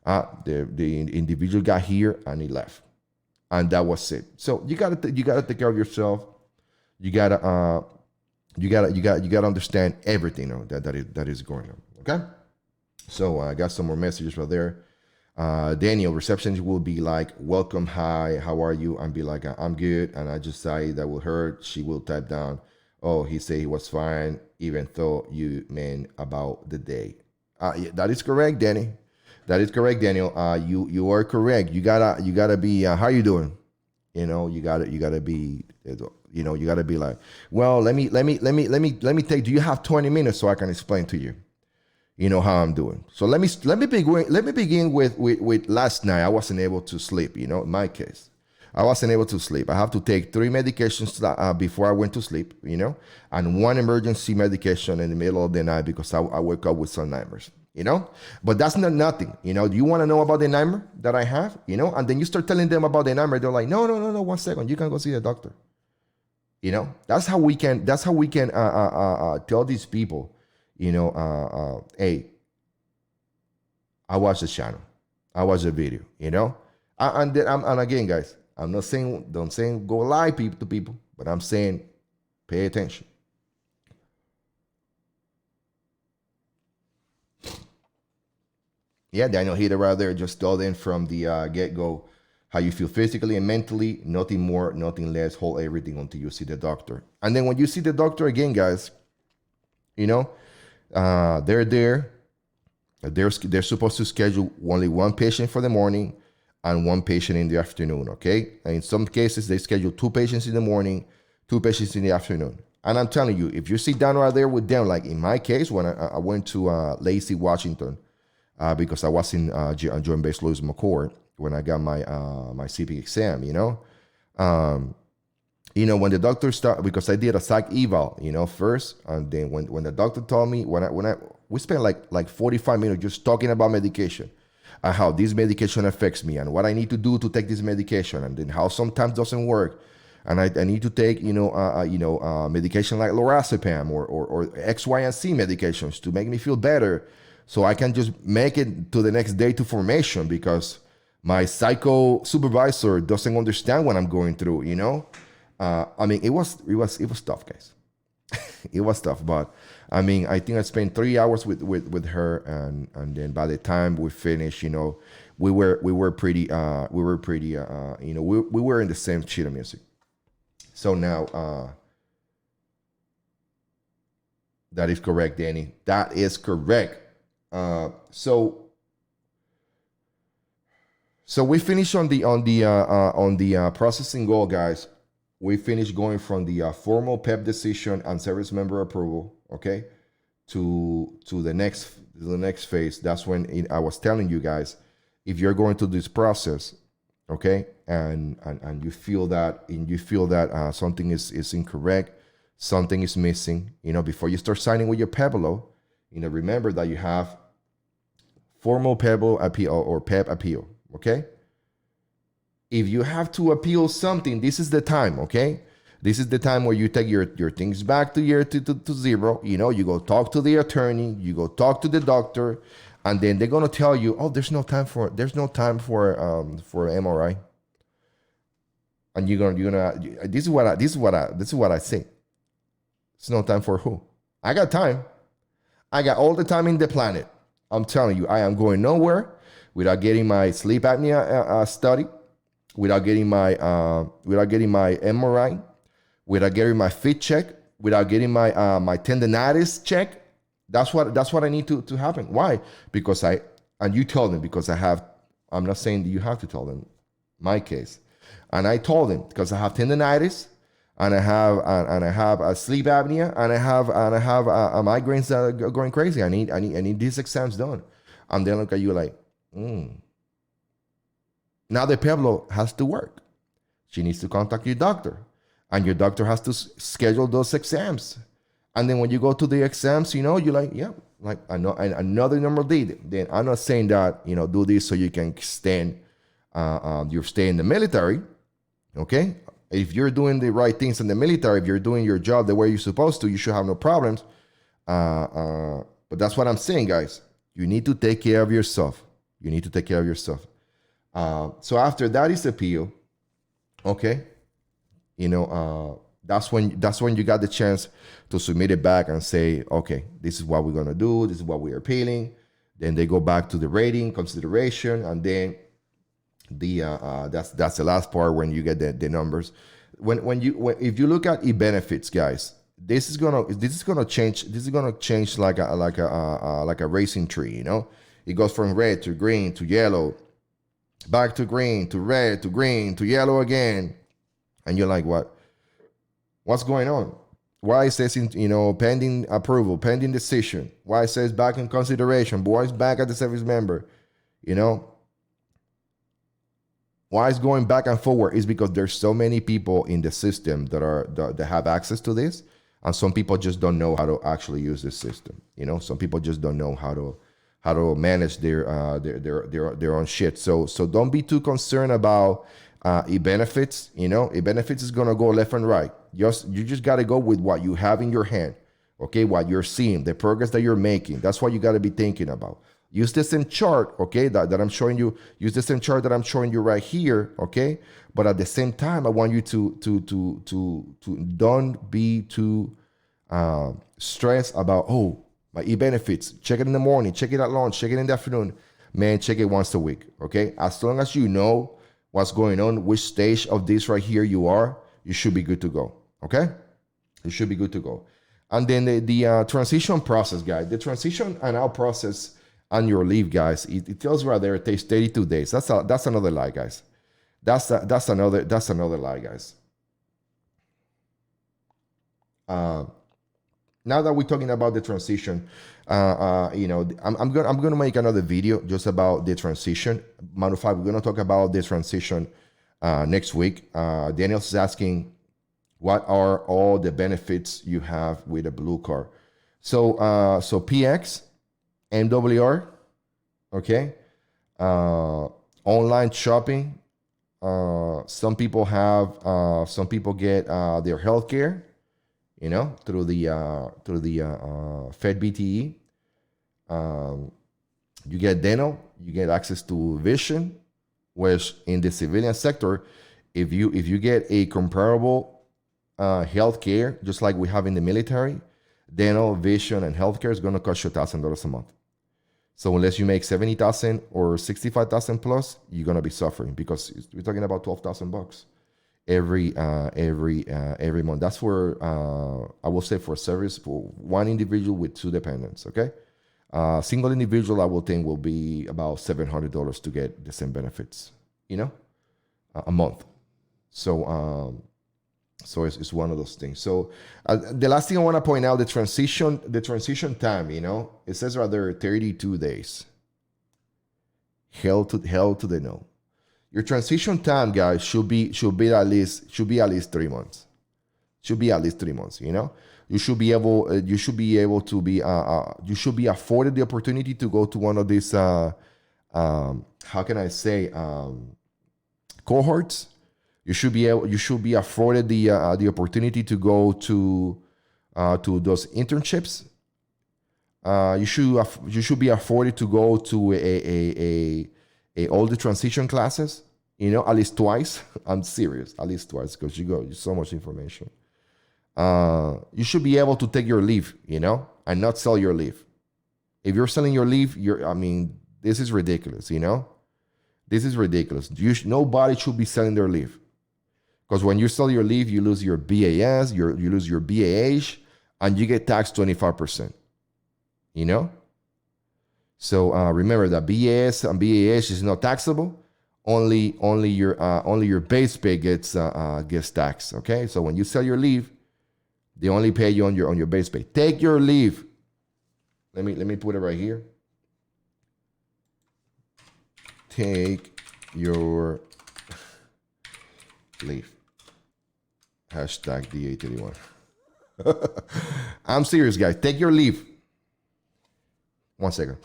The individual got here and he left, and that was it. So you gotta take care of yourself. You gotta understand everything that is going on. Okay. So I got some more messages right there. Daniel, receptionist will be like, welcome, hi, how are you? And be like, I'm good. And I just say that will hurt. She will type down, oh, he said he was fine, even though you meant about the day. Yeah, that is correct, Danny. That is correct, Daniel. You are correct. You gotta be, how you doing? You gotta be, you gotta be like, well, let me take, do you have 20 minutes so I can explain to you? How I'm doing. So let me begin with last night. I wasn't able to sleep. In my case, I wasn't able to sleep. I have to take 3 medications before I went to sleep. And 1 emergency medication in the middle of the night because I wake up with some nightmares. But that's not nothing. Do you want to know about the nightmare that I have? And then you start telling them about the nightmare. They're like, no, 1 second. You can go see the doctor. That's how we can tell these people. Hey, I watched the channel, I watched the video, and again, guys, I'm not saying, don't say go lie to people, but I'm saying pay attention. Yeah, Daniel hit it right there. Just told in from the get-go how you feel physically and mentally, nothing more, nothing less. Hold everything until you see the doctor. And then when you see the doctor again, guys, they're there. They're supposed to schedule only 1 patient for the morning and 1 patient in the afternoon, okay? And in some cases, they schedule 2 patients in the morning, 2 patients in the afternoon. And I'm telling you, if you sit down right there with them, like in my case, when I went to Lacey, Washington, because I was in Joint Base Lewis McCord when I got my CP exam, when the doctor started, because I did a psych eval, first, and then when the doctor told me, we spent like 45 minutes just talking about medication and how this medication affects me and what I need to do to take this medication, and then how sometimes doesn't work, and I need to take medication like lorazepam or X, Y, and Z medications to make me feel better, so I can just make it to the next day to formation because my psycho supervisor doesn't understand what I'm going through. It was tough, guys. It was tough, but I think I spent 3 hours with her, and then by the time we finished, we were pretty we were in the same sheet of music. So now, that is correct, Danny. That is correct. So we finished on the processing goal, guys. We finished going from the formal PEB decision and service member approval, okay, to the next phase. That's when I was telling you guys, if you're going through this process, okay, and you feel that something is incorrect, something is missing, before you start signing with your PEBLO, remember that you have formal PEBLO appeal or PEB appeal, okay? If you have to appeal something, this is the time, okay? This is the time where you take your things back to zero. You go talk to the attorney, you go talk to the doctor, and then they're gonna tell you, oh, there's no time for MRI. And you're gonna this is what I say. It's no time for who? I got time. I got all the time in the planet. I'm telling you, I am going nowhere without getting my sleep apnea study, without getting my MRI, without getting my fit check, without getting my tendonitis check. That's what I need to happen. Why? Because you tell them, because I'm not saying that you have to tell them my case. And I told them because I have tendonitis, and I have a sleep apnea, and I have migraines that are going crazy. I need these exams done. And they look at you like, Now the PEBLO has to work. She needs to contact your doctor, and your doctor has to schedule those exams. And then when you go to the exams, you're like, yeah, like another normal date. Then I'm not saying that, do this so you can extend your stay in the military. Okay? If you're doing the right things in the military, if you're doing your job the way you're supposed to, you should have no problems. But that's what I'm saying, guys. You need to take care of yourself. You need to take care of yourself. So after that is appeal, okay, that's when you got the chance to submit it back and say, okay, this is what we're gonna do. This is what we are appealing. Then they go back to the rating consideration, and then that's the last part when you get the numbers. If you look at e-benefits, guys, this is gonna change like a racing tree. It goes from red to green to yellow, back to green to red to green to yellow again, and you're like, what's going on? Why it says pending approval, pending decision? Why it says back in consideration? Why it's back at the service member? Why it's going back and forward is because there's so many people in the system that have access to this, and some people just don't know how to actually use this system. Some people just don't know how to manage their own shit. So don't be too concerned about e-benefits. E-benefits is gonna go left and right. You just gotta go with what you have in your hand. Okay, what you're seeing, the progress that you're making. That's what you gotta be thinking about. Use the same chart, okay, that I'm showing you. Use the same chart that I'm showing you right here, okay. But at the same time, I want you to don't be too stressed about my e-benefits. Check it in the morning, check it at lunch, check it in the afternoon. Man, check it once a week, okay. As long as you know what's going on, which stage of this right here you are, you should be good to go, okay. You should be good to go. And then the transition process, guys. The transition and out process on your leave, guys, it tells right there it takes 32 days. That's another lie, guys. That's another lie, guys. Now that we're talking about the transition, I'm gonna make another video just about the transition. Matter of fact, we're gonna talk about the transition next week. Daniel's is asking, what are all the benefits you have with a blue card? So PX, MWR, okay, online shopping. Some people get their healthcare, through the Fed BTE. You get dental, you get access to vision, which in the civilian sector, if you get a comparable healthcare, just like we have in the military, dental, vision, and healthcare is going to cost you $1,000 a month. So unless you make 70,000 or 65,000 plus, you're going to be suffering, because we're talking about $12,000 every month. That's for I will say for service for one individual with two dependents. Okay, single individual I will think will be about $700 to get the same benefits. A month. So it's one of those things. So the last thing I want to point out, the transition time. It says rather 32 days. Hell to the no. Your transition time, guys, should be at least 3 months. Should be at least 3 months. You should be able to be you should be afforded the opportunity to go to one of these how can I say cohorts. You should be afforded the opportunity to go to those internships. You should be afforded to go to all the transition classes, at least twice. I'm serious, at least twice, because you so much information. You should be able to take your leave, and not sell your leave. If you're selling your leave, this is ridiculous, This is ridiculous. Nobody should be selling their leave. Because when you sell your leave, you lose your BAS, you lose your BAH, and you get taxed 25%. So remember that BAS and BAH is not taxable. Only your base pay gets taxed. Okay, so when you sell your leave, they only pay you on your base pay. Take your leave. Let me put it right here. Take your leave. Hashtag DA31. I'm serious, guys. Take your leave. 1 second.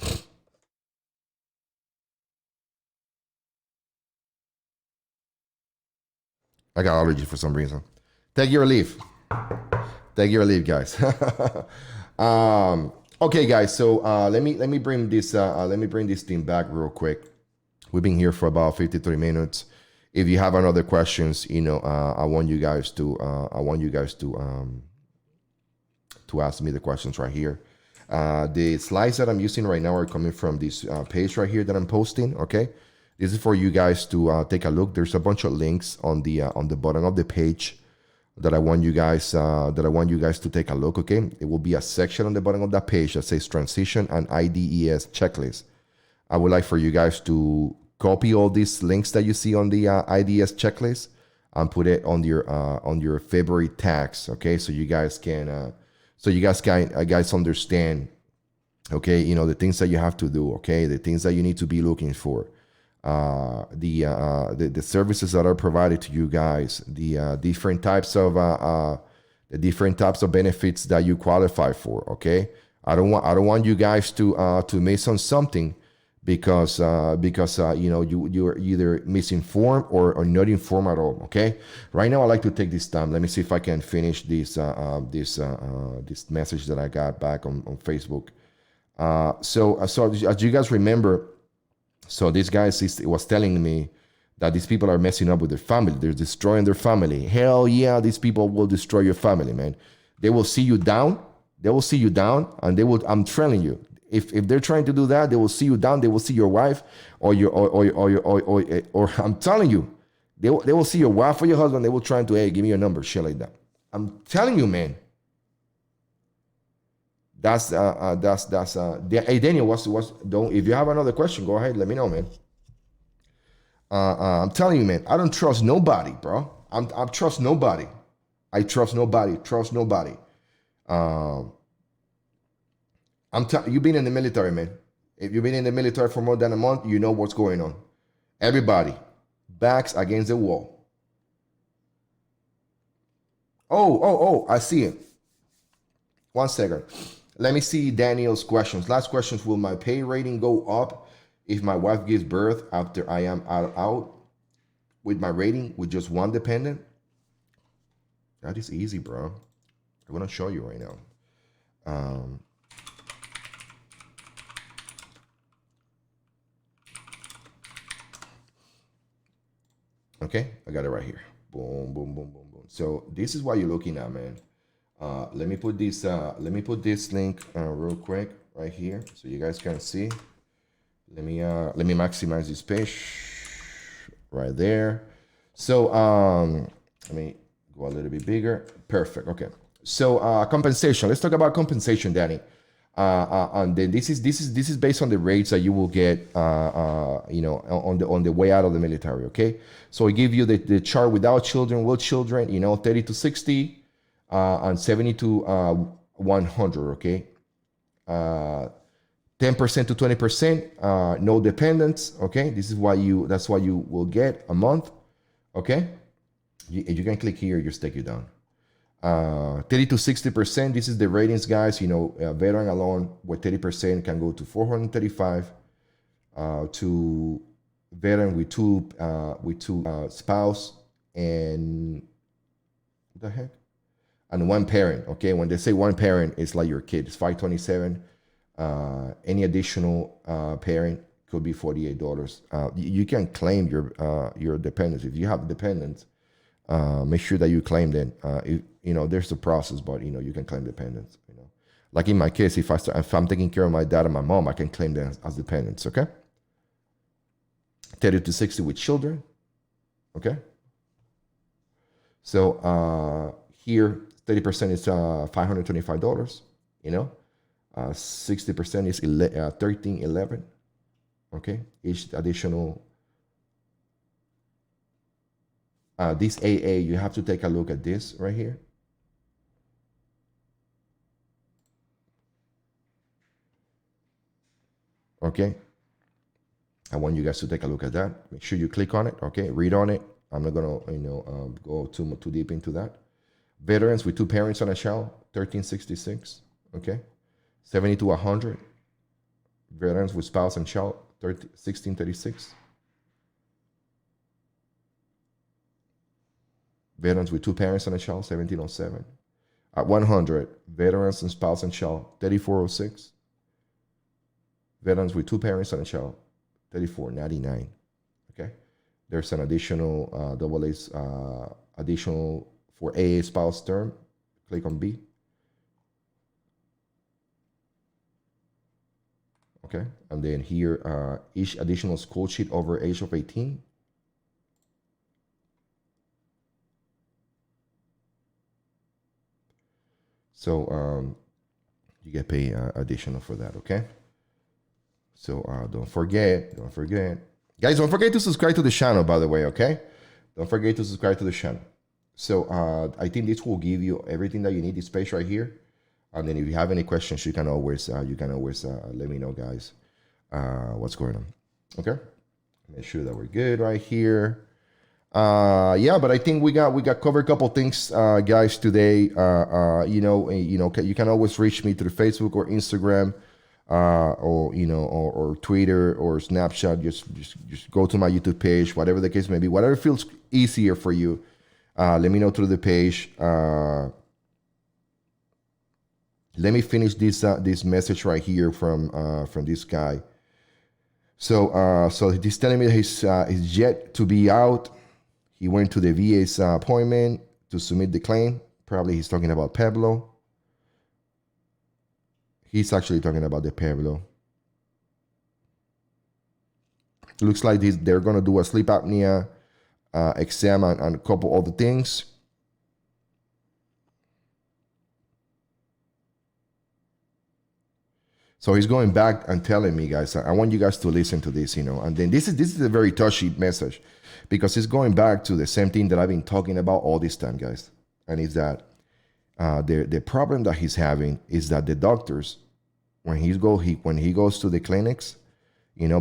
I got allergy for some reason. Take your leave. Take your leave, guys. Okay, guys. So let me bring this thing back real quick. We've been here for about 53 minutes. If you have another questions, I want you guys to ask me the questions right here. The slides that I'm using right now are coming from this page right here that I'm posting. Okay, this is for you guys to take a look. There's a bunch of links on the bottom of the page that I want you guys to take a look. Okay, it will be a section on the bottom of that page that says transition and IDES checklist. I would like for you guys to copy all these links that you see on the IDES checklist and put it on your favorite tags. Okay, so you guys can understand. Okay, the things that you have to do. Okay, the things that you need to be looking for. The services that are provided to you guys. The different types of benefits that you qualify for. Okay, I don't want you guys to miss on something because you're either misinformed or not informed at all. Okay, right now I like to take this time. Let me see if I can finish this message that I got back on Facebook. So as you guys remember, so this guy was telling me that these people are messing up with their family. They're destroying their family. Hell yeah, these people will destroy your family, man. They will see you down. And they will. I'm telling you. If they're trying to do that, they will see you down. They will see your wife or I'm telling you, they will see your wife or your husband. They will try to, hey, give me your number, shit like that. I'm telling you, man. That's hey, Daniel, if you have another question, go ahead, let me know, man. I'm telling you, man, I don't trust nobody, bro. I trust nobody. Trust nobody. You've been in the military, man. If you've been in the military for more than a month, you know what's going on. Everybody, backs against the wall. Oh, I see it. 1 second. Let me see Daniel's questions. Last questions. Will my pay rating go up if my wife gives birth after I am out with my rating with just one dependent? That is easy, bro. I'm going to show you right now. Okay, I got it right here. Boom, boom, boom, boom, boom. So this is what you're looking at, man. Let me put this link real quick right here so you guys can see. Let me maximize this page right there. So let me go a little bit bigger. Perfect. Okay. So compensation. Let's talk about compensation, Danny. And then this is based on the rates that you will get, on the way out of the military. Okay. So I give you the chart without children, with children. 30 to 60. And 70 to 100, okay? 10% to 20%, no dependents, okay? That's what you will get a month, okay? You can click here, just take you down. 30 to 60%, this is the ratings, guys. Veteran alone with 30% can go to 435, to veteran with two spouse and what the heck? And one parent, okay? When they say one parent, it's like your kid. It's 527. Any additional parent could be $48. You can claim your dependents. If you have dependents, make sure that you claim them. There's a process, but you can claim dependents. Like in my case, if I'm taking care of my dad and my mom, I can claim them as dependents. Okay. 30 to 60 with children. Okay. So here. 30% is $525, 60% is $1311, okay? Each additional, this AA, you have to take a look at this right here. Okay, I want you guys to take a look at that. Make sure you click on it, okay? Read on it. I'm not gonna, go too deep into that. Veterans with two parents and a child, 1366, okay? 70 to 100. Veterans with spouse and child, 1636. Veterans with two parents and a child, 1707. At 100, veterans and spouse and child, 3406. Veterans with two parents and a child, 3499, okay? There's an additional additional for AA spouse term, click on B. Okay, and then here, each additional school sheet over age of 18. So you get paid additional for that, okay? So don't forget. Guys, don't forget to subscribe to the channel, by the way, okay? Don't forget to subscribe to the channel. So I think this will give you everything that you need, this page right here. And then if you have any questions, you can always let me know, guys, what's going on. Okay, make sure that we're good right here. Yeah, but I think we got covered a couple things, guys, today. You can always reach me through Facebook or Instagram, or Twitter or Snapchat. Just go to my YouTube page, whatever the case may be, whatever feels easier for you. Let me know through the page. Let me finish this message right here from this guy. So he's telling me that he's yet to be out. He went to the VA's appointment to submit the claim. Probably he's talking about Pueblo. He's actually talking about the Pueblo. Looks like they're going to do a sleep apnea exam and a couple other things. So he's going back and telling me, guys, I want you guys to listen to this, and then this is a very touchy message because it's going back to the same thing that I've been talking about all this time, guys. And it's that The problem that he's having is that the doctors, when he goes to the clinics,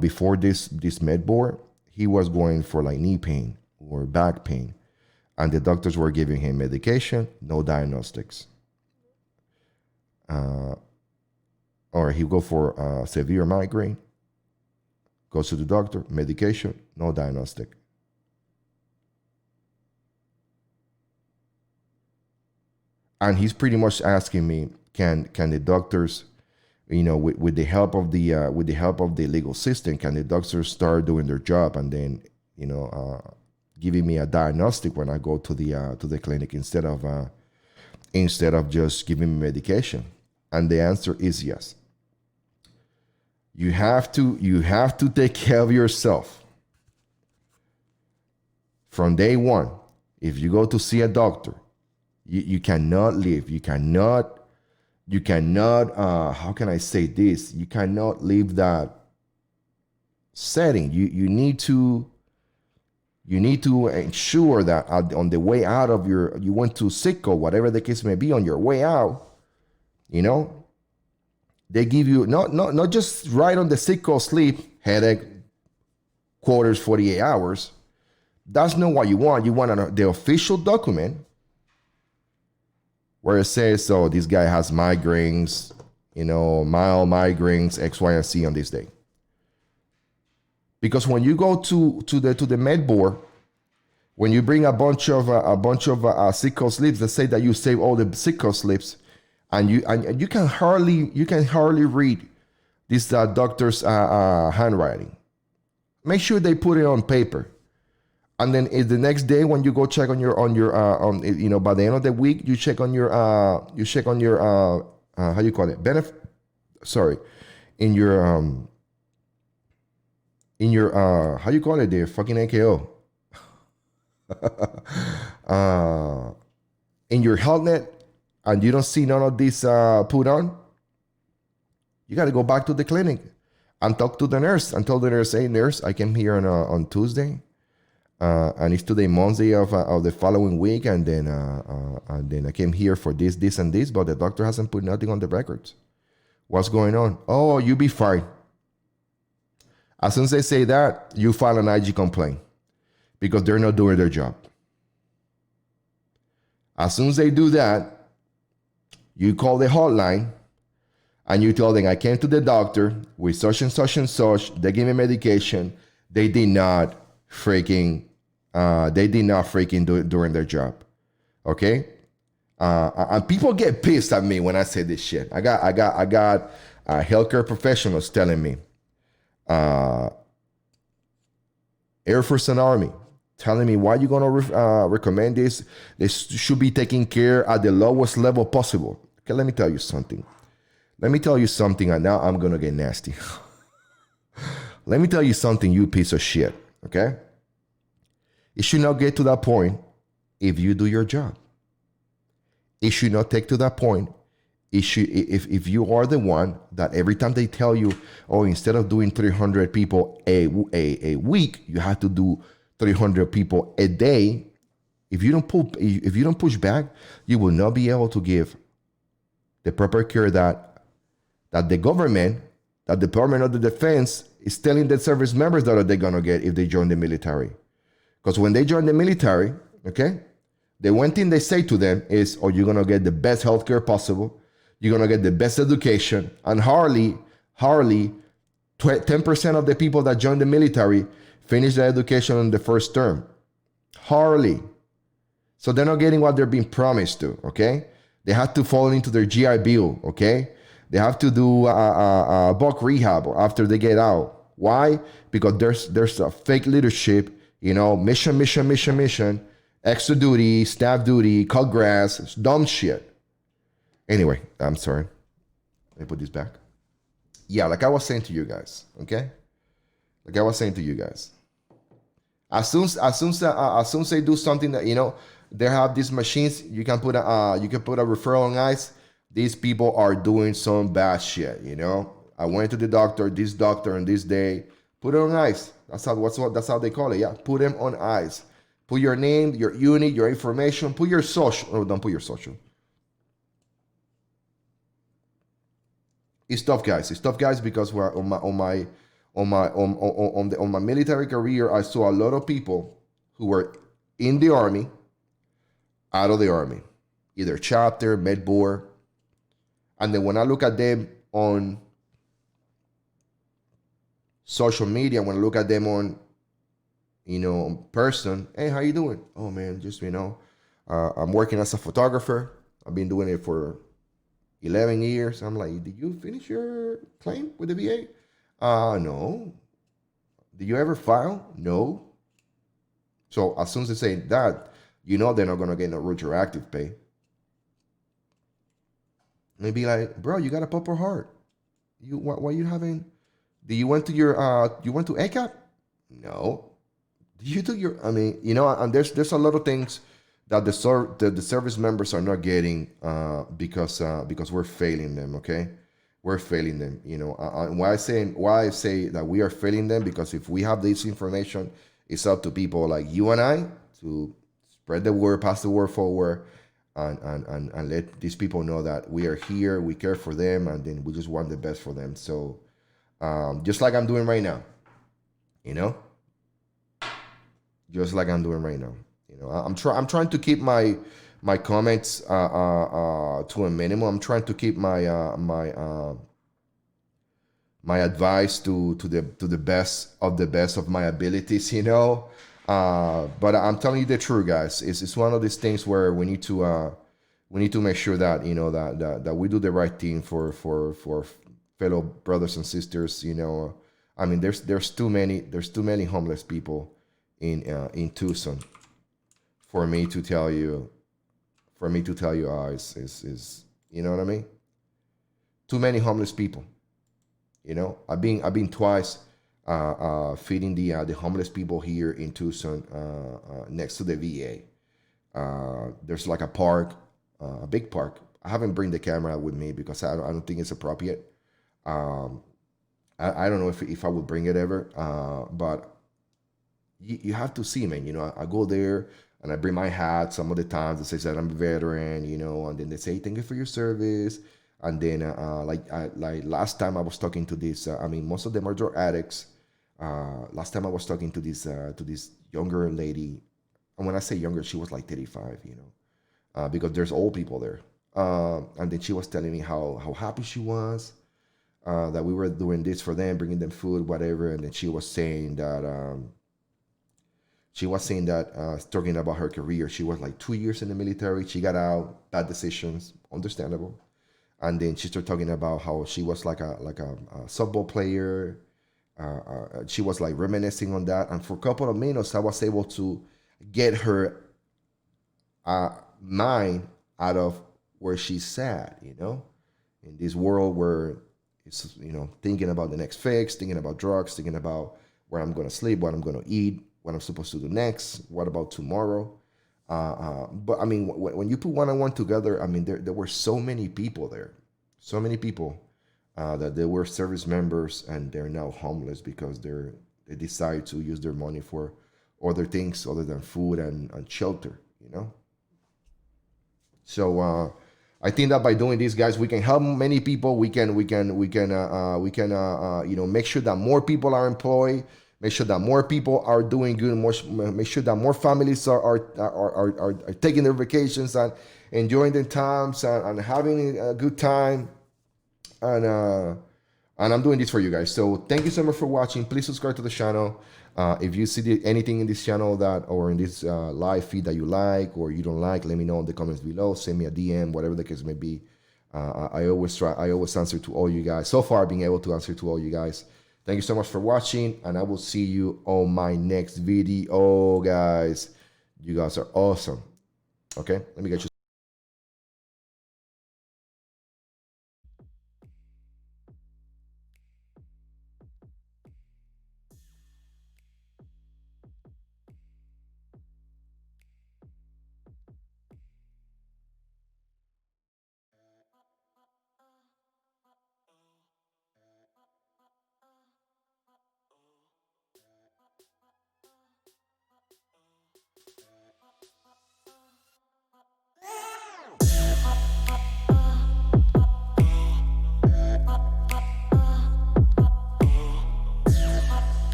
before this med board, he was going for like knee pain or back pain, and the doctors were giving him medication, no diagnostics. Or he go for severe migraine, goes to the doctor, medication, no diagnostic. And he's pretty much asking me, can the doctors, with the help of the legal system, can the doctors start doing their job and then, giving me a diagnostic when I go to the clinic instead of just giving me medication? And the answer is yes. You have to take care of yourself from day one. If you go to see a doctor, you cannot leave. You cannot, how can I say this? You cannot leave that setting. You need to ensure that on the way out of you went to sick or whatever the case may be, on your way out, they give you not just right on the sick call sleep, headache, quarters, 48 hours. That's not what you want. You want the official document where it says, so this guy has migraines, mild migraines, X, Y, and Z on this day. Because when you go to the med board, when you bring a bunch of sick call slips that say that you save all the sick call slips, and you can hardly read this doctor's handwriting. Make sure they put it on paper. And then the next day when you go check on your by the end of the week, you check on your how you call it, in your how you call it there, fucking AKO. In your health net, and you don't see none of this put on, you got to go back to the clinic and talk to the nurse and tell the nurse, hey nurse, I came here on Tuesday. And it's today Monday of the following week, and then I came here for this, and this, but the doctor hasn't put nothing on the records. What's going on? Oh, you be fine. As soon as they say that, you file an IG complaint because they're not doing their job. As soon as they do that, you call the hotline and you tell them, I came to the doctor with such and such and such. They gave me medication. They did not freaking do it during their job. Okay? And people get pissed at me when I say this shit. I got healthcare professionals telling me, Air Force and Army, telling me, why you gonna recommend this? This should be taken care at the lowest level possible. Okay, let me tell you something. And now I'm gonna get nasty. Let me tell you something, you piece of shit. Okay? It should not get to that point if you do your job. It should not take to that point if you are the one that every time they tell you, oh, instead of doing 300 people a week, you have to do 300 people a day. If you don't push back, you will not be able to give the proper care that the government, that Department of the Defense is telling the service members that they're gonna get if they join the military. Because when they join the military, okay, the one thing they say to them is, oh, you're gonna get the best healthcare possible, you're gonna get the best education, and hardly 10% of the people that join the military finish their education in the first term. Hardly. So they're not getting what they're being promised to, okay? They have to fall into their GI Bill, okay? They have to do buck rehab after they get out. Why? Because there's a fake leadership, mission, extra duty, staff duty, cut grass, it's dumb shit. Anyway, I'm sorry. Let me put this back. Yeah, like I was saying to you guys, okay? As soon as they do something that, they have these machines, you can put a referral on ice. These people are doing some bad shit, I went to the doctor on this day. Put it on ice. That's how they call it. Yeah, put them on ice. Put your name, your unit, your information. Put your social. Oh, don't put your social. It's tough, guys. It's tough, guys, because we're on my military career, I saw a lot of people who were in the army, out of the army, either chapter, med board, and then when I look at them on social media, when I look at them on person, hey, how you doing? Oh man, just I'm working as a photographer. I've been doing it for 11 years. I'm like, did you finish your claim with the VA? No. Did you ever file? No. So as soon as they say that, they're not gonna get no retroactive pay. And they be like, bro, you got a Purple Heart. Why you haven't? Do you went to you went to ACAP? No. Do you do your? I mean, and there's a lot of things that the service members are not getting because we're failing them. Okay, we're failing them. Why I say that we are failing them, because if we have this information, it's up to people like you and I to spread the word, pass the word forward, and let these people know that we are here, we care for them, and then we just want the best for them. So just like I'm doing right now, you know, just like I'm doing right now. I'm trying to keep my comments to a minimum. I'm trying to keep my advice to the best of my abilities. But I'm telling you the truth, guys. It's one of these things where we need to make sure that that we do the right thing for fellow brothers and sisters. I mean, there's too many homeless people in Tucson for me to tell you is you know what I mean? Too many homeless people. I've been twice feeding the homeless people here in Tucson next to the VA. There's like a park, a big park. I haven't bring the camera with me because I don't think it's appropriate. Um, I don't know if I would bring it ever, but you have to see, man. I go there and I bring my hat. Some of the times it says that I'm a veteran, and then they say thank you for your service. And then like last time I was talking to this, I mean most of them are drug addicts. Last time I was talking to this younger lady, and when I say younger, she was like 35, because there's old people there. And then she was telling me how happy she was that we were doing this for them, bringing them food, whatever. And then she was saying that talking about her career. She was like 2 years in the military. She got out, bad decisions, understandable. And then she started talking about how she was like a softball player. She was like reminiscing on that, and for a couple of minutes, I was able to get her mind out of where she's at. In this world where it's thinking about the next fix, thinking about drugs, thinking about where I'm gonna sleep, what I'm gonna eat, what I'm supposed to do next, what about tomorrow. But I mean, when you put one on one together, I mean, there were so many people there, so many people that they were service members and they're now homeless because they decide to use their money for other things other than food and shelter. So I think that by doing this, guys, we can help many people. We can make sure that more people are employed. Make sure that more people are doing good. Make sure that more families are taking their vacations and enjoying their times and having a good time. And I'm doing this for you guys. So thank you so much for watching. Please subscribe to the channel. If you see anything in this channel or in this live feed that you like or you don't like, let me know in the comments below. Send me a DM, whatever the case may be. I always answer to all you guys. So far, I've been able to answer to all you guys. Thank you so much for watching, and I will see you on my next video, guys. You guys are awesome. Okay, let me get you.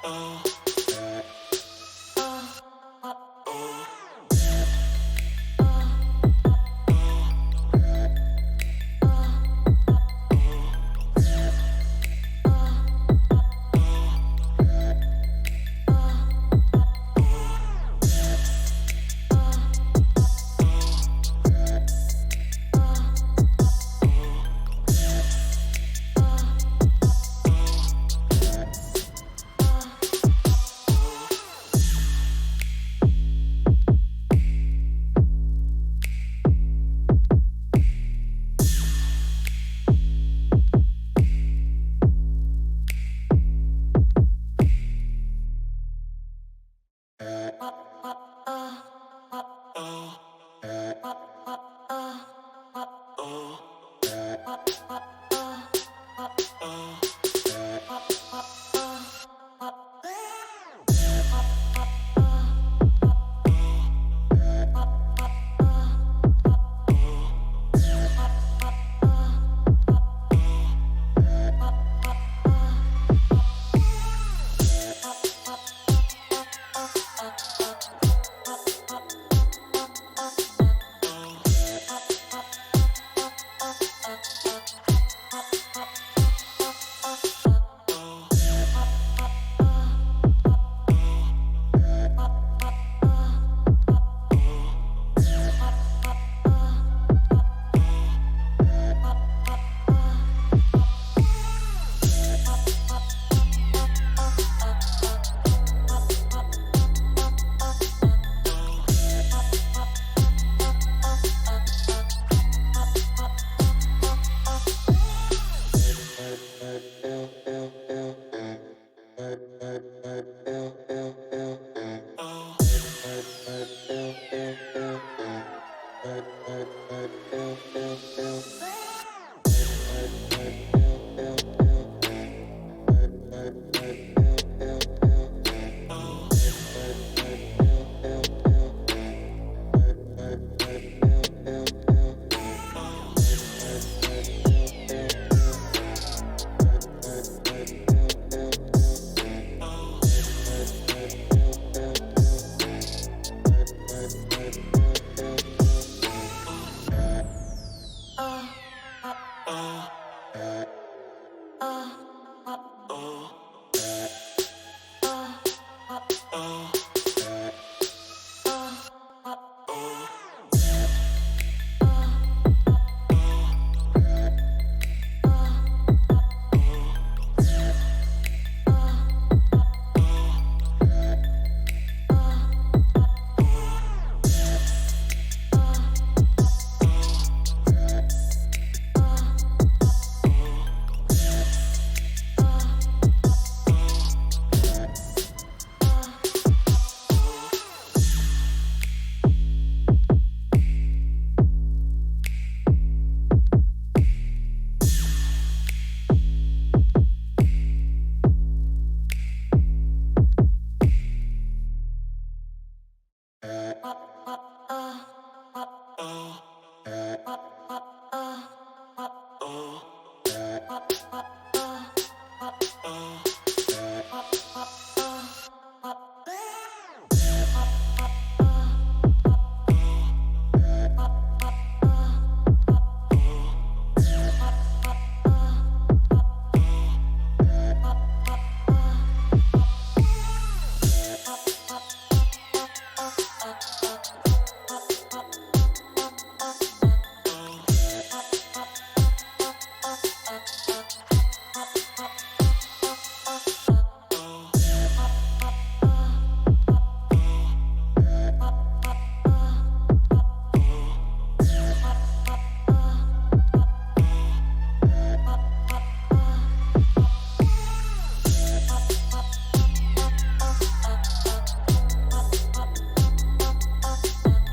Oh.